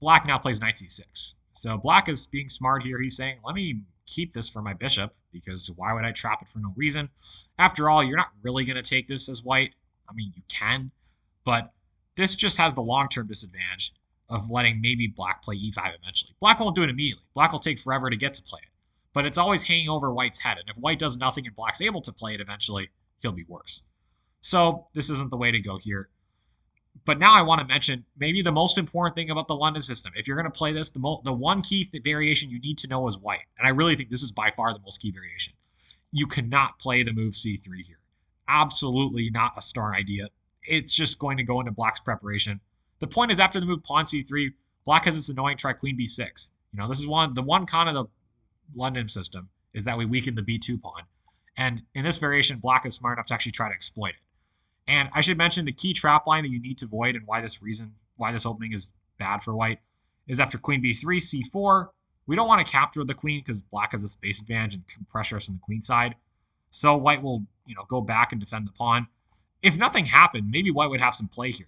S1: black now plays knight c6. So black is being smart here. He's saying, let me keep this for my bishop, because why would I trap it for no reason? After all, you're not really going to take this as white. I mean, you can, but this just has the long-term disadvantage of letting maybe black play e5 eventually. Black won't do it immediately. Black will take forever to get to play it, but it's always hanging over white's head. And if white does nothing and black's able to play it eventually, he'll be worse. So this isn't the way to go here. But now I want to mention maybe the most important thing about the London system. If you're going to play this, the one key variation you need to know is white. And I really think this is by far the most key variation. You cannot play the move c3 here. Absolutely not a star idea. It's just going to go into black's preparation. The point is, after the move pawn c3, black has this annoying try queen b6. This is the one con of the London system is that we weaken the b2 pawn. And in this variation, black is smart enough to actually try to exploit it. And I should mention the key trap line that you need to avoid, and why this opening is bad for white, is after queen b3, c4. We don't want to capture the queen because black has a space advantage and can pressure us on the queen side. So white will, go back and defend the pawn. If nothing happened, maybe white would have some play here.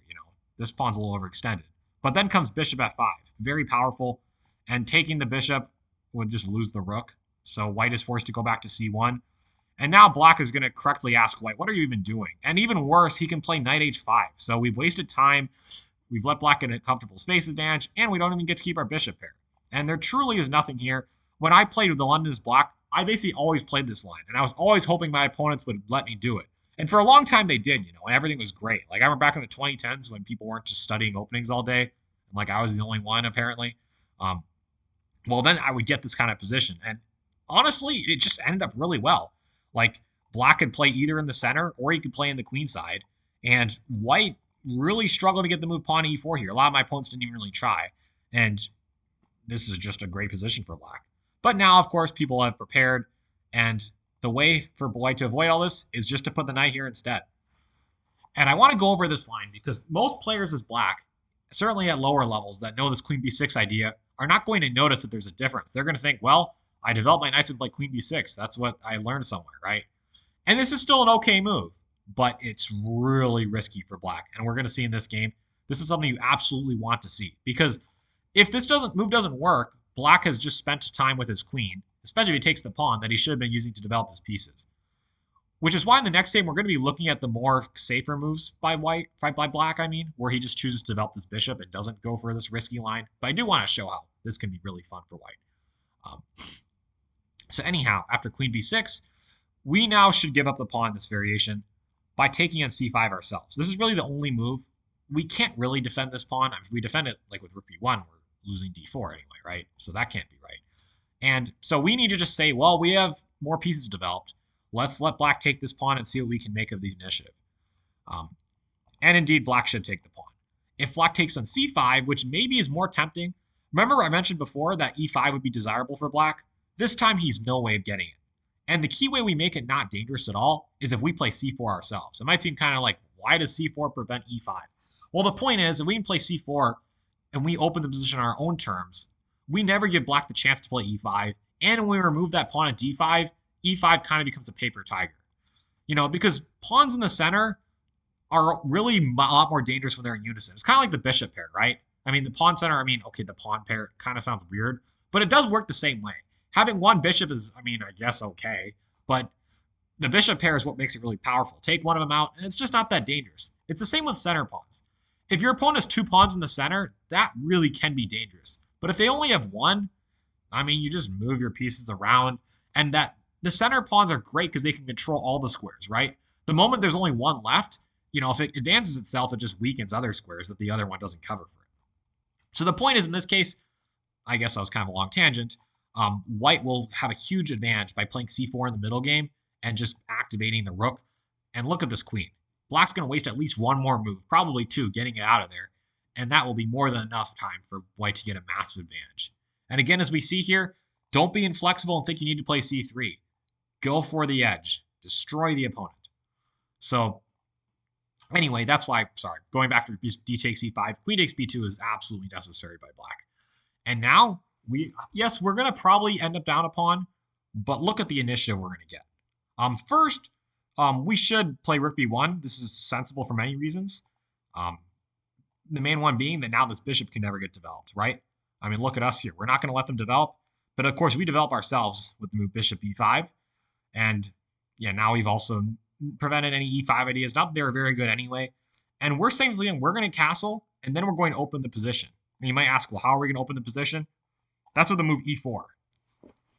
S1: This pawn's a little overextended. But then comes bishop f5, very powerful, and taking the bishop would just lose the rook. So white is forced to go back to c1. And now black is going to correctly ask white, what are you even doing? And even worse, he can play knight h5. So we've wasted time. We've let black get a comfortable space advantage, and we don't even get to keep our bishop pair. And there truly is nothing here. When I played with the London as black, I basically always played this line, and I was always hoping my opponents would let me do it. And for a long time, they did, and everything was great. Like, I remember back in the 2010s when people weren't just studying openings all day, and like I was the only one, apparently. Well, then I would get this kind of position. And honestly, it just ended up really well. Like, black could play either in the center, or he could play in the queen side. And white really struggled to get the move pawn e4 here. A lot of my opponents didn't even really try. And this is just a great position for black. But now, of course, people have prepared, and the way for white to avoid all this is just to put the knight here instead. And I want to go over this line because most players as black, certainly at lower levels that know this queen b6 idea, are not going to notice that there's a difference. They're going to think, well, I developed my knights to play queen b6. That's what I learned somewhere, right? And this is still an okay move, but it's really risky for black. And we're going to see in this game, this is something you absolutely want to see. Because if this move doesn't work, black has just spent time with his queen, especially if he takes the pawn that he should have been using to develop his pieces. Which is why in the next game, we're going to be looking at the more safer moves by black, where he just chooses to develop this bishop and doesn't go for this risky line. But I do want to show how this can be really fun for white. So anyhow, after queen b6, we now should give up the pawn in this variation by taking on c5 ourselves. This is really the only move. We can't really defend this pawn. If we defend it like with rook b1, we're losing d4 anyway, right? So that can't be right. And so we need to just say, well, we have more pieces developed. Let's let black take this pawn and see what we can make of the initiative. And indeed, black should take the pawn. If black takes on c5, which maybe is more tempting, remember I mentioned before that e5 would be desirable for black? This time, he's no way of getting it. And the key way we make it not dangerous at all is if we play c4 ourselves. It might seem kind of like, why does c4 prevent e5? Well, the point is, if we can play c4 and we open the position on our own terms, we never give black the chance to play e5. And when we remove that pawn at d5, e5 kind of becomes a paper tiger. Because pawns in the center are really a lot more dangerous when they're in unison. It's kind of like the bishop pair, right? I mean, the pawn center, okay, the pawn pair kind of sounds weird, but it does work the same way. Having one bishop is, I guess okay, but the bishop pair is what makes it really powerful. Take one of them out, and it's just not that dangerous. It's the same with center pawns. If your opponent has two pawns in the center, that really can be dangerous. But if they only have one, you just move your pieces around, and that the center pawns are great because they can control all the squares, right? The moment there's only one left, if it advances itself, it just weakens other squares that the other one doesn't cover for it. So the point is, in this case, I guess that was kind of a long tangent. White will have a huge advantage by playing c4 in the middle game and just activating the rook. And look at this queen. Black's going to waste at least one more move, probably two, getting it out of there. And that will be more than enough time for white to get a massive advantage. And again, as we see here, don't be inflexible and think you need to play c3. Go for the edge. Destroy the opponent. So anyway, that's why, going back to d takes c5, queen takes b2 is absolutely necessary by black. And now, we're going to probably end up down a pawn, but look at the initiative we're going to get. First, we should play rook b1. This is sensible for many reasons. The main one being that now this bishop can never get developed, right? I mean, look at us here. We're not going to let them develop. But of course, we develop ourselves with the move bishop e5. And yeah, now we've also prevented any e5 ideas. Not that they were very good anyway. And we're saying we're going to castle, and then we're going to open the position. And you might ask, well, how are we going to open the position? That's with the move e4.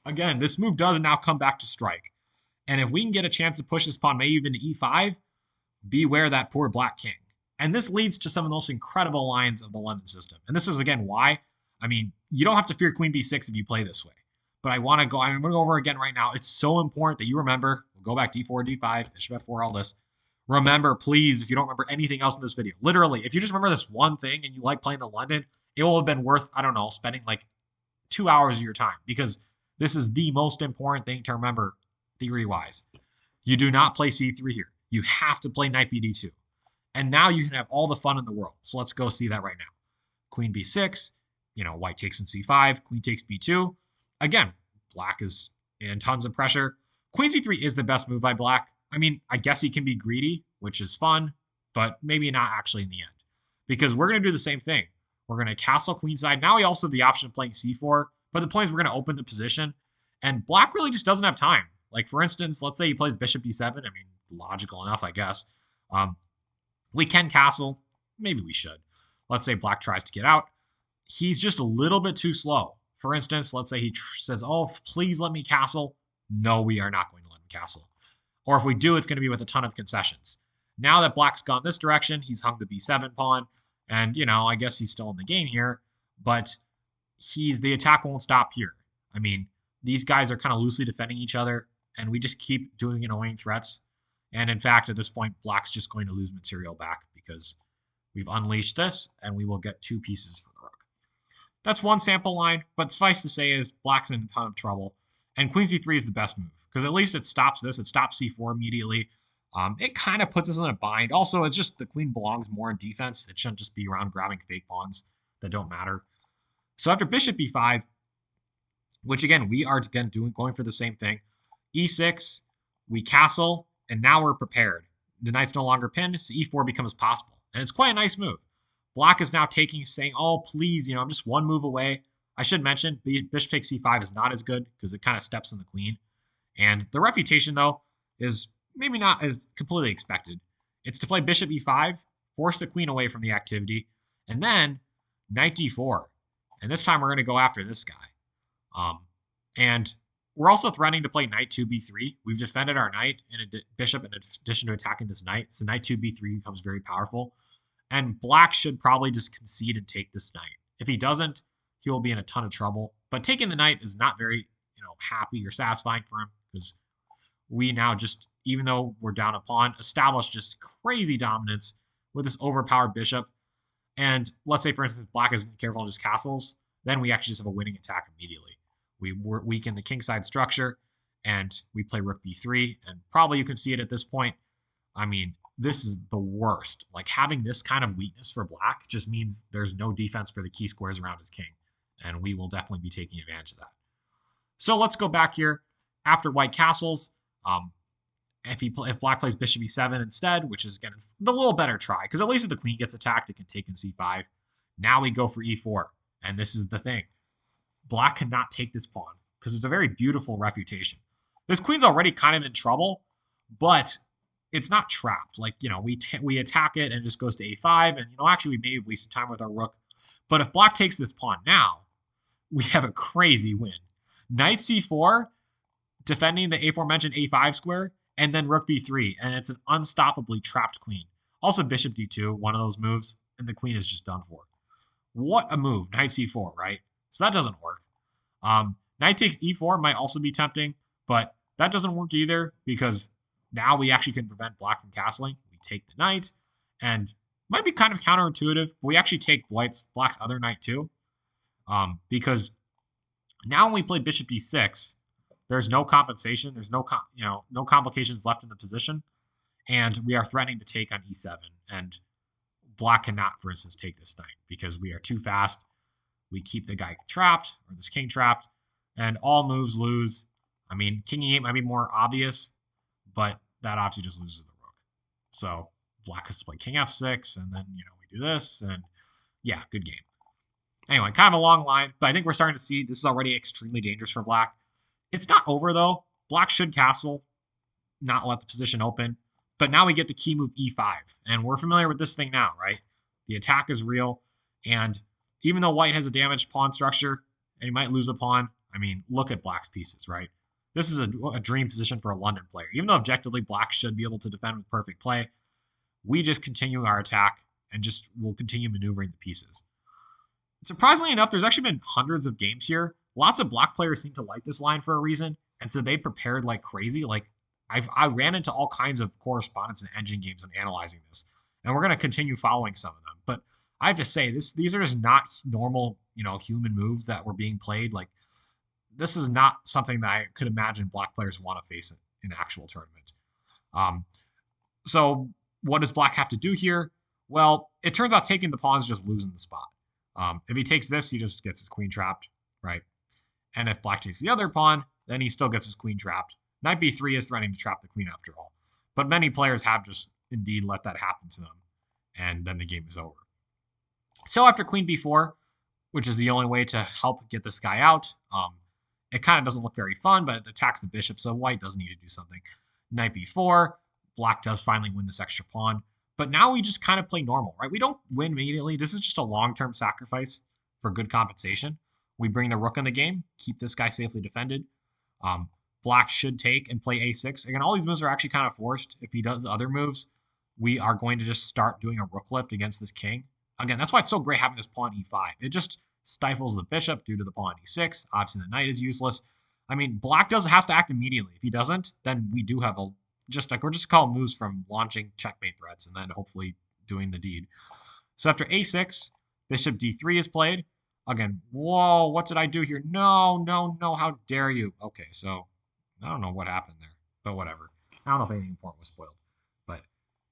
S1: Again, this move does now come back to strike. And if we can get a chance to push this pawn maybe even to e5, beware that poor black king. And this leads to some of the most incredible lines of the London system. And this is, again, why. I mean, you don't have to fear queen b6 if you play this way. But I'm going to go over again right now. It's so important that you remember. We'll go back d4, d5, bishop f4, all this. Remember, please, if you don't remember anything else in this video, literally, if you just remember this one thing and you like playing the London, it will have been worth, I don't know, spending like 2 hours of your time, because this is the most important thing to remember theory-wise. You do not play c3 here. You have to play knight bd2. And now you can have all the fun in the world. So let's go see that right now. Queen b6, white takes in c5, queen takes b2. Again, black is in tons of pressure. Queen c3 is the best move by black. I mean, I guess he can be greedy, which is fun, but maybe not actually in the end. Because we're going to do the same thing. We're going to castle queenside. Now we also have the option of playing c4, but the point is we're going to open the position. And black really just doesn't have time. Like, for instance, let's say he plays bishop d7. I mean, logical enough, I guess. We can castle. Maybe we should. Let's say black tries to get out. He's just a little bit too slow. For instance, let's say he says, oh, please let me castle. No, we are not going to let him castle. Or if we do, it's going to be with a ton of concessions. Now that black's gone this direction, he's hung the b7 pawn. And, I guess he's still in the game here. But the attack won't stop here. I mean, these guys are kind of loosely defending each other. And we just keep doing annoying threats. And in fact, at this point, black's just going to lose material back because we've unleashed this, and we will get 2 pieces for the rook. That's one sample line, but suffice to say is black's in a ton of trouble. And queen c3 is the best move, because at least it stops this. It stops c4 immediately. It kind of puts us in a bind. Also, it's just the queen belongs more in defense. It shouldn't just be around grabbing fake pawns that don't matter. So after bishop b5, which again, we are again going for the same thing, e6, we castle, and now we're prepared. The knight's no longer pinned, so e4 becomes possible. And it's quite a nice move. Black is now saying, oh, please, I'm just one move away. I should mention, bishop takes c5 is not as good because it kind of steps on the queen. And the refutation, though, is maybe not as completely expected. It's to play bishop e5, force the queen away from the activity, and then knight d4. And this time we're going to go after this guy. And we're also threatening to play knight 2b3. We've defended our knight and a bishop in addition to attacking this knight. So knight 2b3 becomes very powerful. And black should probably just concede and take this knight. If he doesn't, he will be in a ton of trouble. But taking the knight is not very, happy or satisfying for him, because we now just, even though we're down a pawn, establish just crazy dominance with this overpowered bishop. And let's say, for instance, black isn't careful and just castles, then we actually just have a winning attack immediately. We weaken the kingside structure, and we play rook b3. And probably you can see it at this point. I mean, this is the worst. Like, having this kind of weakness for black just means there's no defense for the key squares around his king. And we will definitely be taking advantage of that. So let's go back here. After white castles, if black plays bishop e7 instead, which is, again, it's the little better try, because at least if the queen gets attacked, it can take in c5. Now we go for e4. And this is the thing. Black cannot take this pawn because it's a very beautiful refutation. This queen's already kind of in trouble, but it's not trapped. Like, we attack it and it just goes to a5, and, actually we may have wasted time with our rook. But if black takes this pawn now, we have a crazy win. Knight c4, defending the aforementioned a5 square, and then rook b3, and it's an unstoppably trapped queen. Also bishop d2, one of those moves, and the queen is just done for. What a move, knight c4, right? So that doesn't work. Knight takes e4 might also be tempting, but that doesn't work either because now we actually can prevent black from castling. We take the knight, and might be kind of counterintuitive, but we actually take black's other knight too, because now when we play bishop d6, there's no compensation. There's no complications left in the position, and we are threatening to take on e7. And black cannot, for instance, take this knight because we are too fast. We keep the guy trapped, or this king trapped, and all moves lose. I mean, king e8 might be more obvious, but that obviously just loses the rook. So black has to play king f6, and then, we do this, and yeah, good game. Anyway, kind of a long line, but I think we're starting to see this is already extremely dangerous for black. It's not over, though. Black should castle, not let the position open. But now we get the key move e5, and we're familiar with this thing now, right? The attack is real, and even though white has a damaged pawn structure, and he might lose a pawn, I mean, look at black's pieces, right? This is a dream position for a London player. Even though objectively black should be able to defend with perfect play, we just continue our attack and just will continue maneuvering the pieces. Surprisingly enough, there's actually been hundreds of games here. Lots of black players seem to like this line for a reason, and so they prepared like crazy. Like I ran into all kinds of correspondence and engine games and analyzing this, and we're going to continue following some of them. But I have to say, these are just not normal, human moves that were being played. Like, this is not something that I could imagine black players want to face in an actual tournament. So what does black have to do here? Well, it turns out taking the pawn is just losing the spot. If he takes this, he just gets his queen trapped, right? And if black takes the other pawn, then he still gets his queen trapped. Knight b3 is threatening to trap the queen after all. But many players have just indeed let that happen to them, and then the game is over. So after queen b4, which is the only way to help get this guy out, it kind of doesn't look very fun, but it attacks the bishop, so white does need to do something. Knight b4, black does finally win this extra pawn. But now we just kind of play normal, right? We don't win immediately. This is just a long-term sacrifice for good compensation. We bring the rook in the game, keep this guy safely defended. Black should take and play a6. Again, all these moves are actually kind of forced. If he does the other moves, we are going to just start doing a rook lift against this king. Again, that's why it's so great having this pawn e5. It just stifles the bishop due to the pawn e6. Obviously, the knight is useless. I mean, black has to act immediately. If he doesn't, then we do have we're just calling moves from launching checkmate threats and then hopefully doing the deed. So after a6, bishop d3 is played. Again, whoa, what did I do here? No, how dare you? Okay, so I don't know what happened there, but whatever. I don't know if anything important was spoiled, but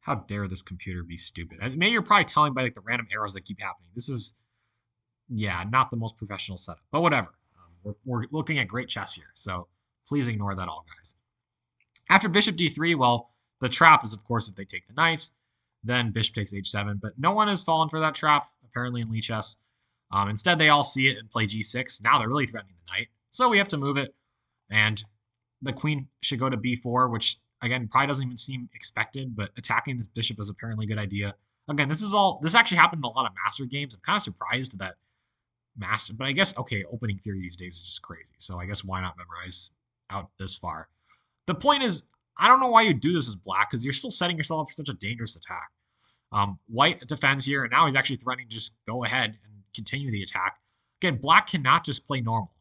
S1: how dare this computer be stupid? Maybe you're probably telling by like the random errors that keep happening. This is, yeah, not the most professional setup, but whatever. We're looking at great chess here, so please ignore that all, guys. After bishop d3, well, the trap is, of course, if they take the knight, then bishop takes h7, but no one has fallen for that trap, apparently, in Lee chess. Instead, they all see it and play g6. Now they're really threatening the knight, so we have to move it, and the queen should go to b4, which, again, probably doesn't even seem expected, but attacking this bishop is apparently a good idea. Again, this actually happened in a lot of master games. I'm kind of surprised that master, but I guess, okay, opening theory these days is just crazy, so I guess why not memorize out this far? The point is, I don't know why you do this as black, because you're still setting yourself up for such a dangerous attack. White defends here, and now he's actually threatening to just go ahead and continue the attack. Again, black cannot just play normal.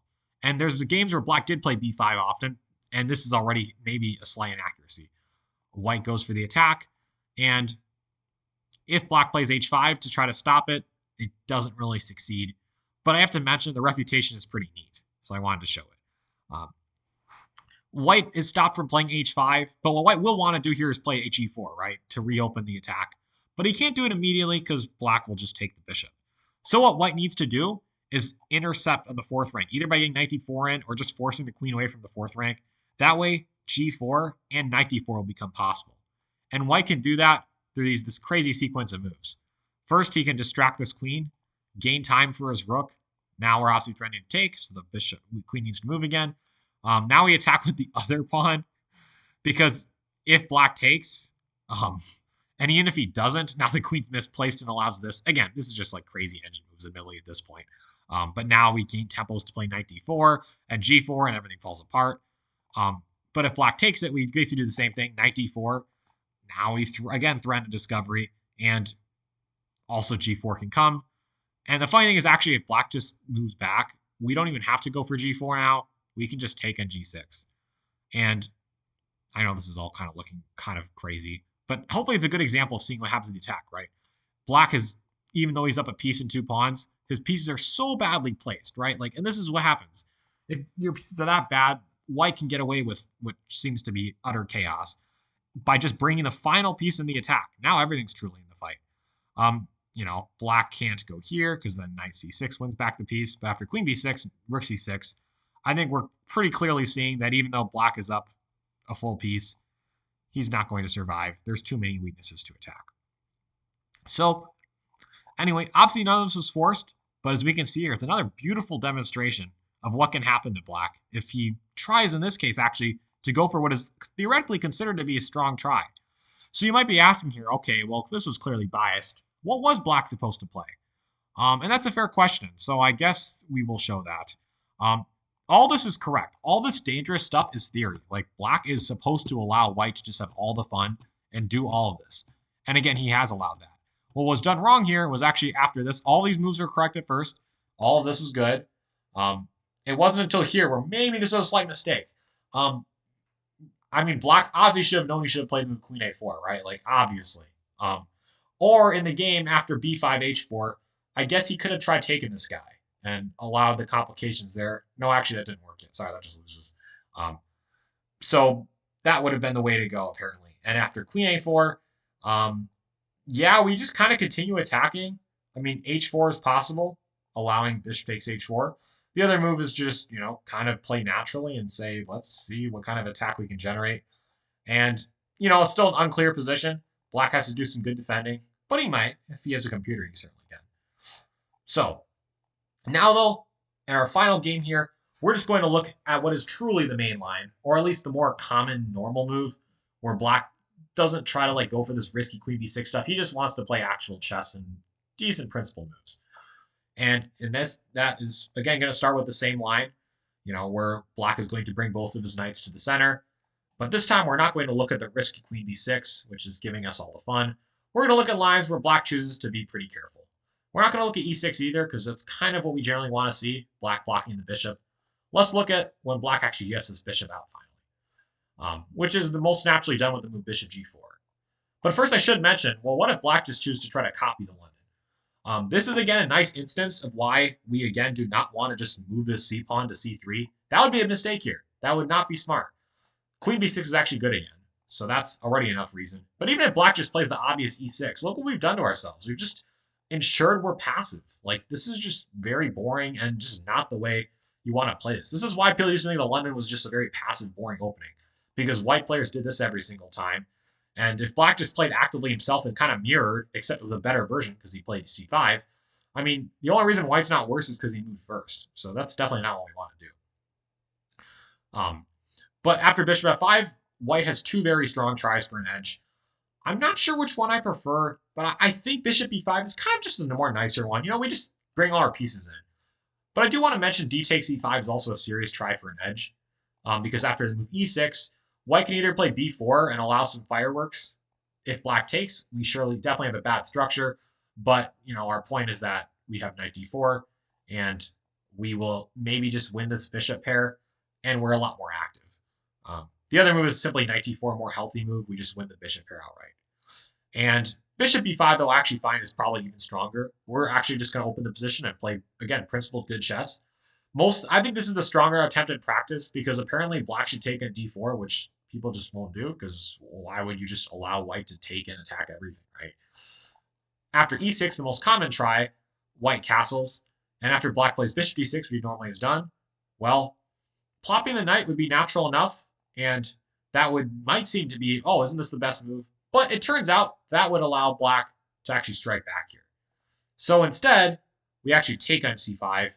S1: And there's the games where black did play b5 often, and this is already maybe a slight inaccuracy. White goes for the attack, and if black plays h5 to try to stop it, it doesn't really succeed. But I have to mention the refutation is pretty neat, so I wanted to show it. White is stopped from playing h5, but what white will want to do here is play he4, right, to reopen the attack. But he can't do it immediately because black will just take the bishop. So what white needs to do is intercept on the fourth rank, either by getting knight d4 in or just forcing the queen away from the fourth rank. That way, g4 and knight d4 will become possible. And white can do that through this crazy sequence of moves. First, he can distract this queen, gain time for his rook. Now we're obviously threatening to take, so the queen needs to move again. Now we attack with the other pawn, because if black takes, and even if he doesn't, now the queen's misplaced and allows this. Again, this is just like crazy engine moves, admittedly, at this point. But now we gain tempos to play knight d4 and g4, and everything falls apart. But if black takes it, we basically do the same thing. Knight d4. Now we again threaten discovery, and also g4 can come. And the funny thing is, actually, if black just moves back, we don't even have to go for g4 now. We can just take on g6. And I know this is all kind of looking kind of crazy, but hopefully it's a good example of seeing what happens in the attack, right? Black is, even though he's up a piece and 2 pawns, his pieces are so badly placed, right? Like, and this is what happens. If your pieces are that bad, white can get away with what seems to be utter chaos by just bringing the final piece in the attack. Now everything's truly in the fight. Black can't go here because then knight c6 wins back the piece. But after queen b6, rook c6, I think we're pretty clearly seeing that even though black is up a full piece, he's not going to survive. There's too many weaknesses to attack. So anyway, obviously none of this was forced, but as we can see here, it's another beautiful demonstration of what can happen to black if he tries, in this case, actually, to go for what is theoretically considered to be a strong try. So you might be asking here, okay, well, this was clearly biased. What was black supposed to play? And that's a fair question. So I guess we will show that. All this is correct. All this dangerous stuff is theory. Like, black is supposed to allow white to just have all the fun and do all of this. And again, he has allowed that. What was done wrong here was actually after this, all these moves were correct at first. All of this was good. It wasn't until here where maybe this was a slight mistake. Black obviously should have known he should have played move queen a4, right? Like, obviously. Or in the game after b5, h4, I guess he could have tried taking this guy and allowed the complications there. No, actually, that didn't work yet. Sorry, that just loses. So that would have been the way to go, apparently. And after queen a4, we just kind of continue attacking. H4 is possible, allowing bishop takes h4. The other move is just, kind of play naturally and say, let's see what kind of attack we can generate. And, it's still an unclear position. Black has to do some good defending, but he might. If he has a computer, he certainly can. So, now though, in our final game here, we're just going to look at what is truly the main line, or at least the more common normal move, where black doesn't try to go for this risky queen b6 stuff. He just wants to play actual chess and decent principal moves. And in this, that is, again, going to start with the same line, where black is going to bring both of his knights to the center. But this time, we're not going to look at the risky queen b6, which is giving us all the fun. We're going to look at lines where black chooses to be pretty careful. We're not going to look at e6 either, because that's kind of what we generally want to see, black blocking the bishop. Let's look at when black actually gets his bishop out finally, which is the most naturally done with the move bishop g4. But first, I should mention, well, what if black just chooses to try to copy the London? This is, again, a nice instance of why we, again, do not want to just move this c-pawn to c3. That would be a mistake here. That would not be smart. Queen b6 is actually good again, so that's already enough reason. But even if black just plays the obvious e6, look what we've done to ourselves. We've just ensured we're passive. Like, this is just very boring and just not the way you want to play this. This is why people used to think the London was just a very passive, boring opening, because white players did this every single time. And if black just played actively himself and kind of mirrored, except with a better version because he played c5, the only reason white's not worse is because he moved first. So that's definitely not what we want to do. But after bishop f5, white has two very strong tries for an edge. I'm not sure which one I prefer, but I think bishop e5 is kind of just the more nicer one. We just bring all our pieces in. But I do want to mention d takes e5 is also a serious try for an edge, because after the move e6, white can either play b4 and allow some fireworks. If black takes, we surely definitely have a bad structure. But, our point is that we have knight d4, and we will maybe just win this bishop pair, and we're a lot more active. The other move is simply knight d4, a more healthy move. We just win the bishop pair outright. And bishop b5, though, I actually find is probably even stronger. We're actually just going to open the position and play, again, principled good chess. I think this is the stronger attempt in practice, because apparently black should take on d4, which people just won't do, because why would you just allow white to take and attack everything, right? After e6, the most common try, white castles. And after black plays bishop d6, which he normally has done, well, plopping the knight would be natural enough, and that might seem to be, oh, isn't this the best move? But it turns out that would allow black to actually strike back here. So instead, we actually take on c5,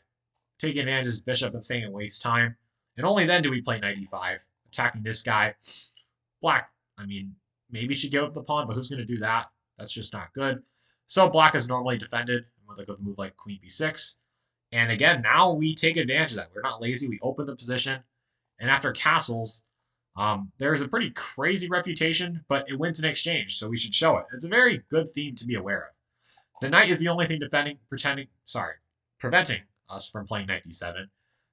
S1: take advantage of his bishop and saying it wastes time. And only then do we play knight e5, attacking this guy. Black, maybe should give up the pawn, but who's going to do that? That's just not good. So black is normally defended with a move like queen b6. And again, now we take advantage of that. We're not lazy. We open the position. And after castles, There's a pretty crazy reputation, but it wins in exchange, so we should show it. It's a very good theme to be aware of. The knight is the only thing preventing us from playing knight d7.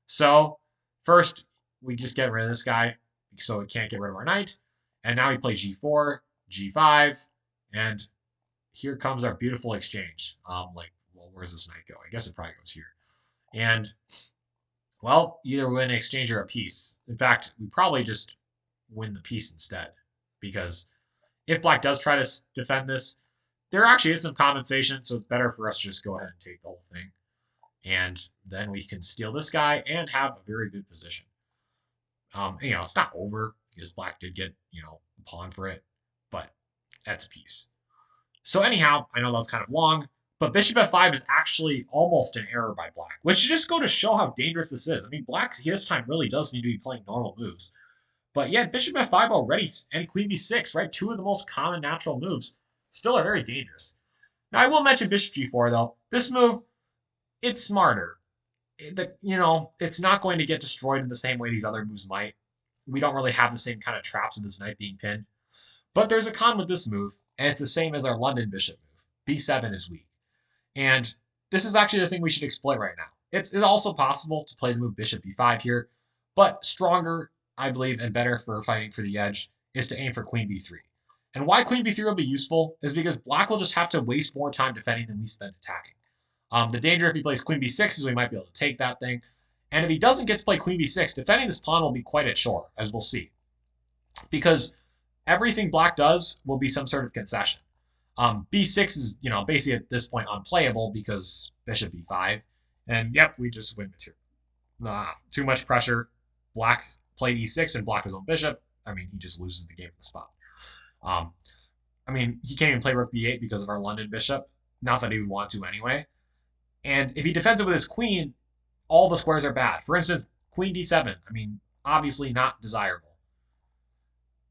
S1: So first, we just get rid of this guy, so it can't get rid of our knight. And now we play g4, g5, and here comes our beautiful exchange. Well, where's this knight go? I guess it probably goes here. And, well, either win an exchange or a piece. In fact, we probably just win the piece instead, because if black does try to defend this, there actually is some compensation, so it's better for us to just go ahead and take the whole thing. And then we can steal this guy and have a very good position. It's not over because black did get, a pawn for it, but that's a piece. So anyhow, I know that was kind of long, but bishop f5 is actually almost an error by black, which should just go to show how dangerous this is. I mean, black this time really does need to be playing normal moves. But yeah, bishop f5 already and queen b6, right? Two of the most common natural moves still are very dangerous. Now, I will mention bishop g4, though. This move, it's smarter. It's not going to get destroyed in the same way these other moves might. We don't really have the same kind of traps with this knight being pinned. But there's a con with this move, and it's the same as our London bishop move. b7 is weak. And this is actually the thing we should exploit right now. It's also possible to play the move bishop b5 here, but stronger, I believe, and better for fighting for the edge is to aim for queen b3. And why queen b3 will be useful is because black will just have to waste more time defending than we spend attacking. The danger if he plays queen b6 is we might be able to take that thing. And if he doesn't get to play queen b6, defending this pawn will be quite a chore, as we'll see. Because everything black does will be some sort of concession. b6 is, basically at this point unplayable because bishop b5. And yep, we just win material. Too much pressure. Black played e6 and blocked his own bishop. I mean, he just loses the game at the spot. He can't even play rook b8 because of our London bishop. Not that he would want to anyway. And if he defends it with his queen, all the squares are bad. For instance, queen d7. Obviously not desirable.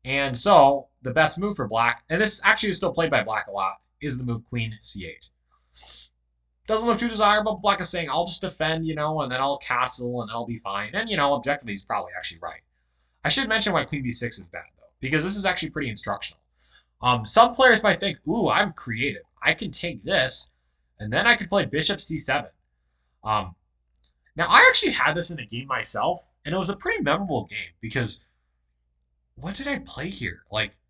S1: And so, the best move for black, and this actually is still played by black a lot, is the move queen c8. Doesn't look too desirable. Black is saying, I'll just defend, and then I'll castle, and then I'll be fine. And, objectively, he's probably actually right. I should mention why queen b6 is bad, though, because this is actually pretty instructional. Some players might think, ooh, I'm creative. I can take this, and then I could play bishop c7. Now, I actually had this in a game myself, and it was a pretty memorable game, because what did I play here?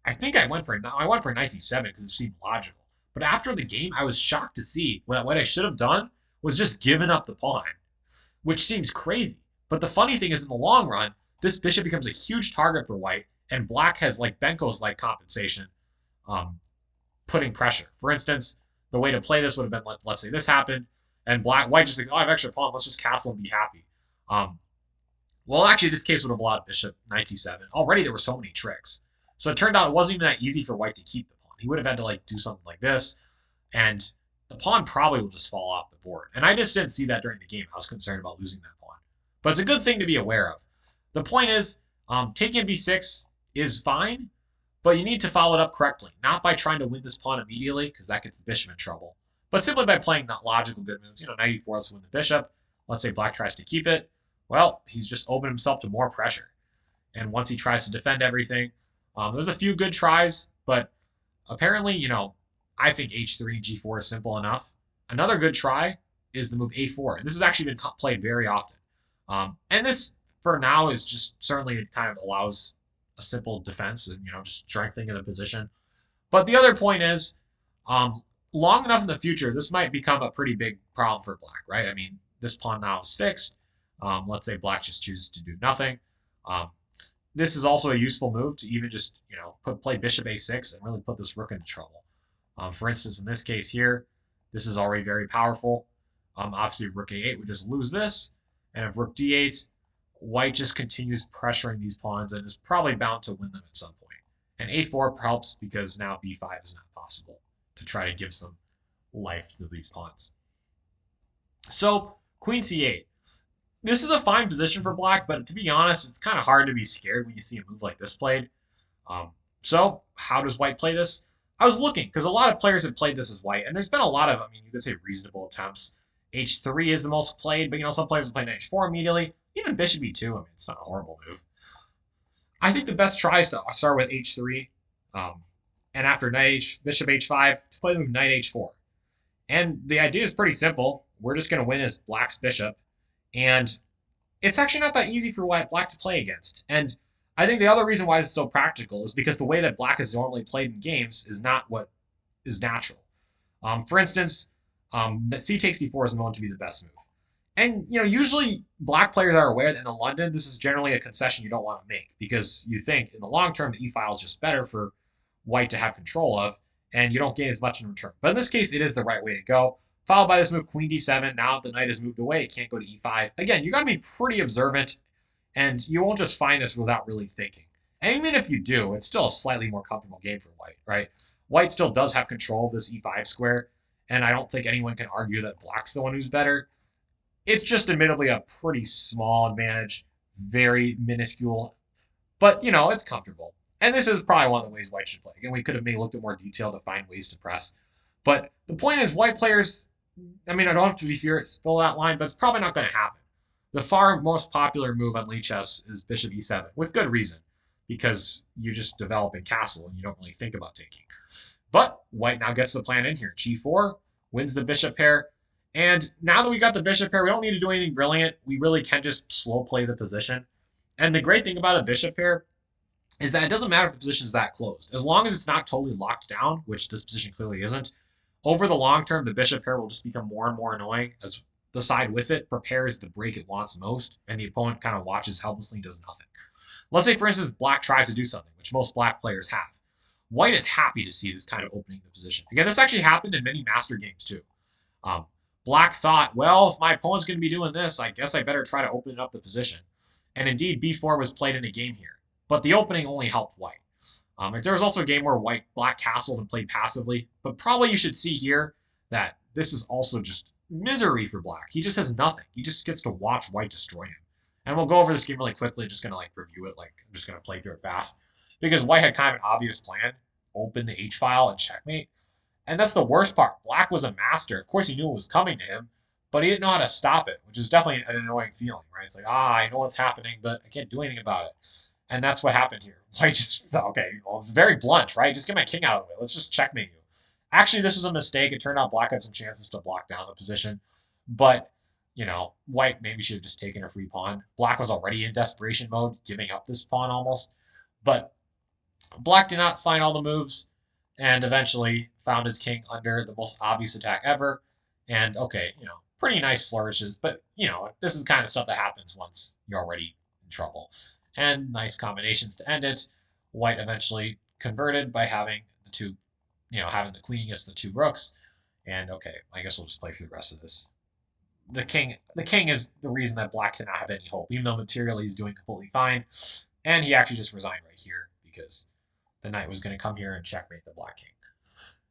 S1: I think I went for knight d7 because it seemed logical. But after the game, I was shocked to see what I should have done was just given up the pawn, which seems crazy. But the funny thing is, in the long run, this bishop becomes a huge target for white, and black has Benko's compensation, putting pressure. For instance, the way to play this would have been, let's say this happened, and white just thinks, oh, I have extra pawn, let's just castle and be happy. Well, actually, this case would have allowed bishop knight d7. Already, there were so many tricks. So it turned out it wasn't even that easy for white to keep the pawn. He would have had to do something like this, and the pawn probably will just fall off the board. And I just didn't see that during the game. I was concerned about losing that pawn. But it's a good thing to be aware of. The point is, taking b6 is fine, but you need to follow it up correctly. Not by trying to win this pawn immediately, because that gets the bishop in trouble, but simply by playing not logical good moves. Knight e4 to win the bishop. Let's say black tries to keep it. Well, he's just opened himself to more pressure. And once he tries to defend everything, there's a few good tries, but apparently, I think h3 and g4 is simple enough. Another good try is the move a4. And this has actually been played very often. And this, for now, is just certainly it kind of allows a simple defense and, just strengthening the position. But the other point is, long enough in the future, this might become a pretty big problem for black, right? This pawn now is fixed. Let's say black just chooses to do nothing. This is also a useful move to even just, play bishop a6 and really put this rook into trouble. For instance, in this case here, this is already very powerful. Obviously, rook a8 would just lose this. And if rook d8, white just continues pressuring these pawns and is probably bound to win them at some point. And a4 helps because now b5 is not possible to try to give some life to these pawns. So, queen c8. This is a fine position for black, but to be honest, it's kind of hard to be scared when you see a move like this played. So how does white play this? I was looking, because a lot of players have played this as white, and there's been a lot of, you could say reasonable attempts. h3 is the most played, but some players have played h4 immediately. Even bishop e2, it's not a horrible move. I think the best try is to start with h3, um, and after bishop h5 to play the move knight h4. And the idea is pretty simple. We're just going to win as black's bishop, and it's actually not that easy for black to play against. And I think the other reason why this is so practical is because the way that black is normally played in games is not what is natural. For instance, c takes d4 is known to be the best move. And usually black players are aware that in the London, this is generally a concession you don't want to make because you think in the long term the e file is just better for white to have control of, and you don't gain as much in return. But in this case, it is the right way to go. Followed by this move, queen d7. Now that the knight has moved away, it can't go to e5. Again, you got to be pretty observant, and you won't just find this without really thinking. And even if you do, it's still a slightly more comfortable game for white, right? White still does have control of this e5 square, and I don't think anyone can argue that black's the one who's better. It's just admittedly a pretty small advantage, very minuscule, but it's comfortable. And this is probably one of the ways white should play. Again, we could have maybe looked at more detail to find ways to press. But the point is, white players, I mean, I don't have to be furious, fill that line, but it's probably not going to happen. The far most popular move on Lee chess is bishop e7, with good reason, because you just develop in castle and you don't really think about taking. But white now gets the plan in here. g4 wins the bishop pair. And now that we got the bishop pair, we don't need to do anything brilliant. We really can just slow play the position. And the great thing about a bishop pair is that it doesn't matter if the position is that closed. As long as it's not totally locked down, which this position clearly isn't, over the long term, the bishop pair will just become more and more annoying as the side with it prepares the break it wants most, and the opponent kind of watches helplessly and does nothing. Let's say, for instance, black tries to do something, which most black players have. White is happy to see this kind of opening the position. Again, this actually happened in many master games too. Black thought, well, if my opponent's going to be doing this, I guess I better try to open up the position. And indeed, b4 was played in a game here. But the opening only helped white. There was also a game where black castled and played passively. But probably you should see here that this is also just misery for black. He just has nothing. He just gets to watch white destroy him. And we'll go over this game really quickly. Just going to review it. I'm just going to play through it fast. Because white had kind of an obvious plan. Open the H file and checkmate. And that's the worst part. Black was a master. Of course, he knew it was coming to him, but he didn't know how to stop it, which is definitely an annoying feeling, right? It's like, I know what's happening, but I can't do anything about it. And that's what happened here. White just thought, okay, well, it's very blunt, right? Just get my king out of the way. Let's just checkmate you. Actually, this was a mistake. It turned out black had some chances to block down the position, but white maybe should have just taken a free pawn. Black was already in desperation mode, giving up this pawn almost, but black did not find all the moves and eventually found his king under the most obvious attack ever. And okay, pretty nice flourishes, but this is kind of stuff that happens once you're already in trouble. And nice combinations to end it. White eventually converted by having the two, having the queen against the two rooks. And okay, I guess we'll just play through the rest of this. The king is the reason that black cannot have any hope, even though materially he's doing completely fine. And he actually just resigned right here because the knight was going to come here and checkmate the black king.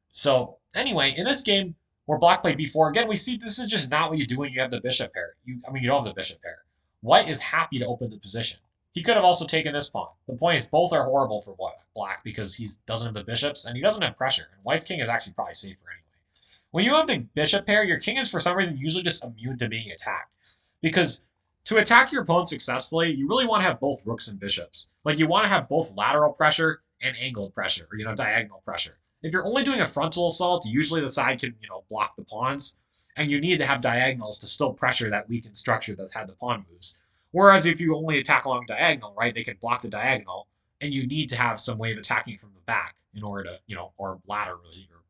S1: So anyway, in this game where black played b4, again, we see this is just not what you do when you have the bishop pair. You don't have the bishop pair. White is happy to open the position. He could have also taken this pawn. The point is both are horrible for black because he doesn't have the bishops and he doesn't have pressure. And white's king is actually probably safer anyway. When you have the bishop pair, your king is for some reason usually just immune to being attacked. Because to attack your opponent successfully, you really want to have both rooks and bishops. You want to have both lateral pressure and angled pressure, or diagonal pressure. If you're only doing a frontal assault, usually the side can block the pawns, and you need to have diagonals to still pressure that weakened structure that's had the pawn moves. Whereas if you only attack along diagonal, right, they can block the diagonal, and you need to have some way of attacking from the back in order to, or laterally or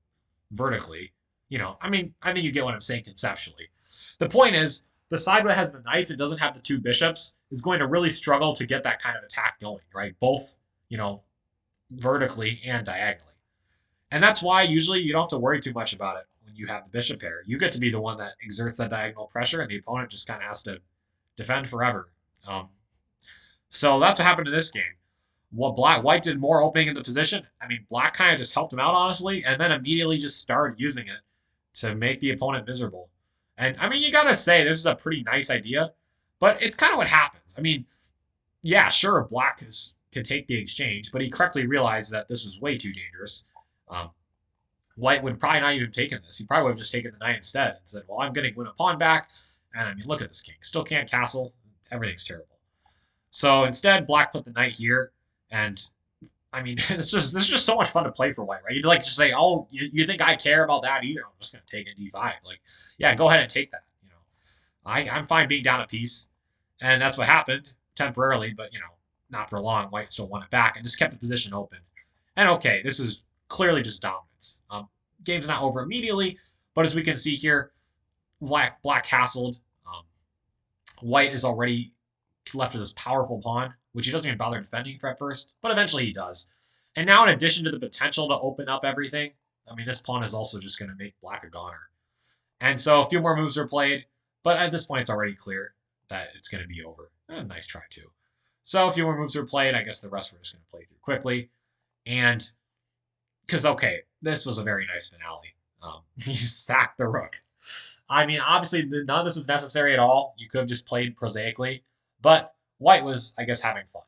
S1: vertically. I think you get what I'm saying conceptually. The point is, the side that has the knights and doesn't have the two bishops is going to really struggle to get that kind of attack going, right? Both, vertically and diagonally. And that's why usually you don't have to worry too much about it when you have the bishop pair. You get to be the one that exerts that diagonal pressure, and the opponent just kind of has to defend forever. So that's what happened in this game. White did more opening in the position. Black kind of just helped him out, honestly, and then immediately just started using it to make the opponent miserable. And, you got to say, this is a pretty nice idea, but it's kind of what happens. Yeah, sure, black can take the exchange, but he correctly realized that this was way too dangerous. White would probably not even have taken this. He probably would have just taken the knight instead and said, well, I'm going to win a pawn back. And look at this king. Still can't castle. Everything's terrible. So instead, black put the knight here. And I mean, this is just so much fun to play for white, right? You'd like to say, oh, you think I care about that either? I'm just gonna take a d5. Like, yeah, go ahead and take that. I'm fine being down a piece, and that's what happened temporarily, but not for long. White still won it back and just kept the position open. And okay, this is clearly just dominance. Game's not over immediately, but as we can see here, black castled. Um, White is already left with this powerful pawn, which he doesn't even bother defending for at first, but eventually he does. And now, in addition to the potential to open up everything, I mean, this pawn is also just going to make black a goner. And so a few more moves are played, but at this point, it's already clear that it's going to be over. Nice try, too. So a few more moves are played. I guess the rest we're just going to play through quickly. And because, okay, this was a very nice finale. You sack the rook. I mean, obviously, none of this is necessary at all. You could have just played prosaically, but white was, I guess, having fun.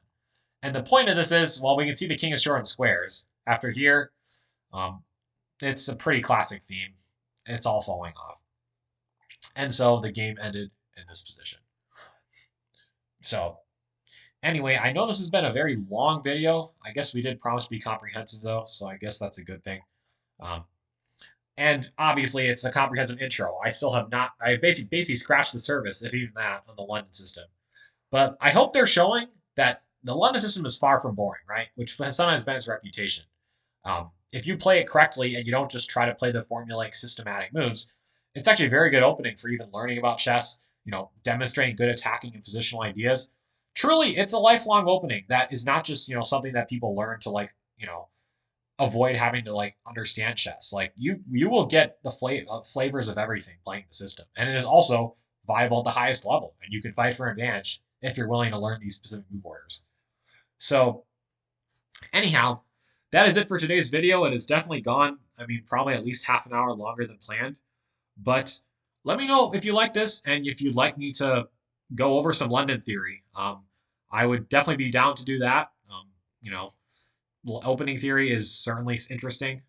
S1: And the point of this is, well, we can see the king is short on squares. After here, um, it's a pretty classic theme. It's all falling off. And so the game ended in this position. So anyway, I know this has been a very long video. I guess we did promise to be comprehensive, though, so I guess that's a good thing. Um, And obviously, it's a comprehensive intro. I still have not. I basically scratched the surface, if even that, on the London system. But I hope they're showing that the London system is far from boring, right? Which has sometimes been its reputation. If you play it correctly and you don't just try to play the formulaic systematic moves, it's actually a very good opening for even learning about chess. Demonstrating good attacking and positional ideas. Truly, it's a lifelong opening that is not just something that people learn to avoid having to understand chess. Like you will get the flavors of everything playing the system, and it is also viable at the highest level. And you can fight for an advantage if you're willing to learn these specific move orders. So anyhow, that is it for today's video. It has definitely gone. I mean, probably at least half an hour longer than planned. But let me know if you like this and if you'd like me to go over some London theory. I would definitely be down to do that. You know, opening theory is certainly interesting.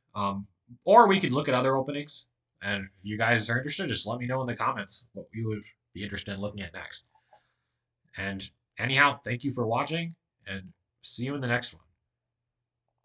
S1: Or we could look at other openings. And if you guys are interested, just let me know in the comments what you would be interested in looking at next. And anyhow, thank you for watching and see you in the next one.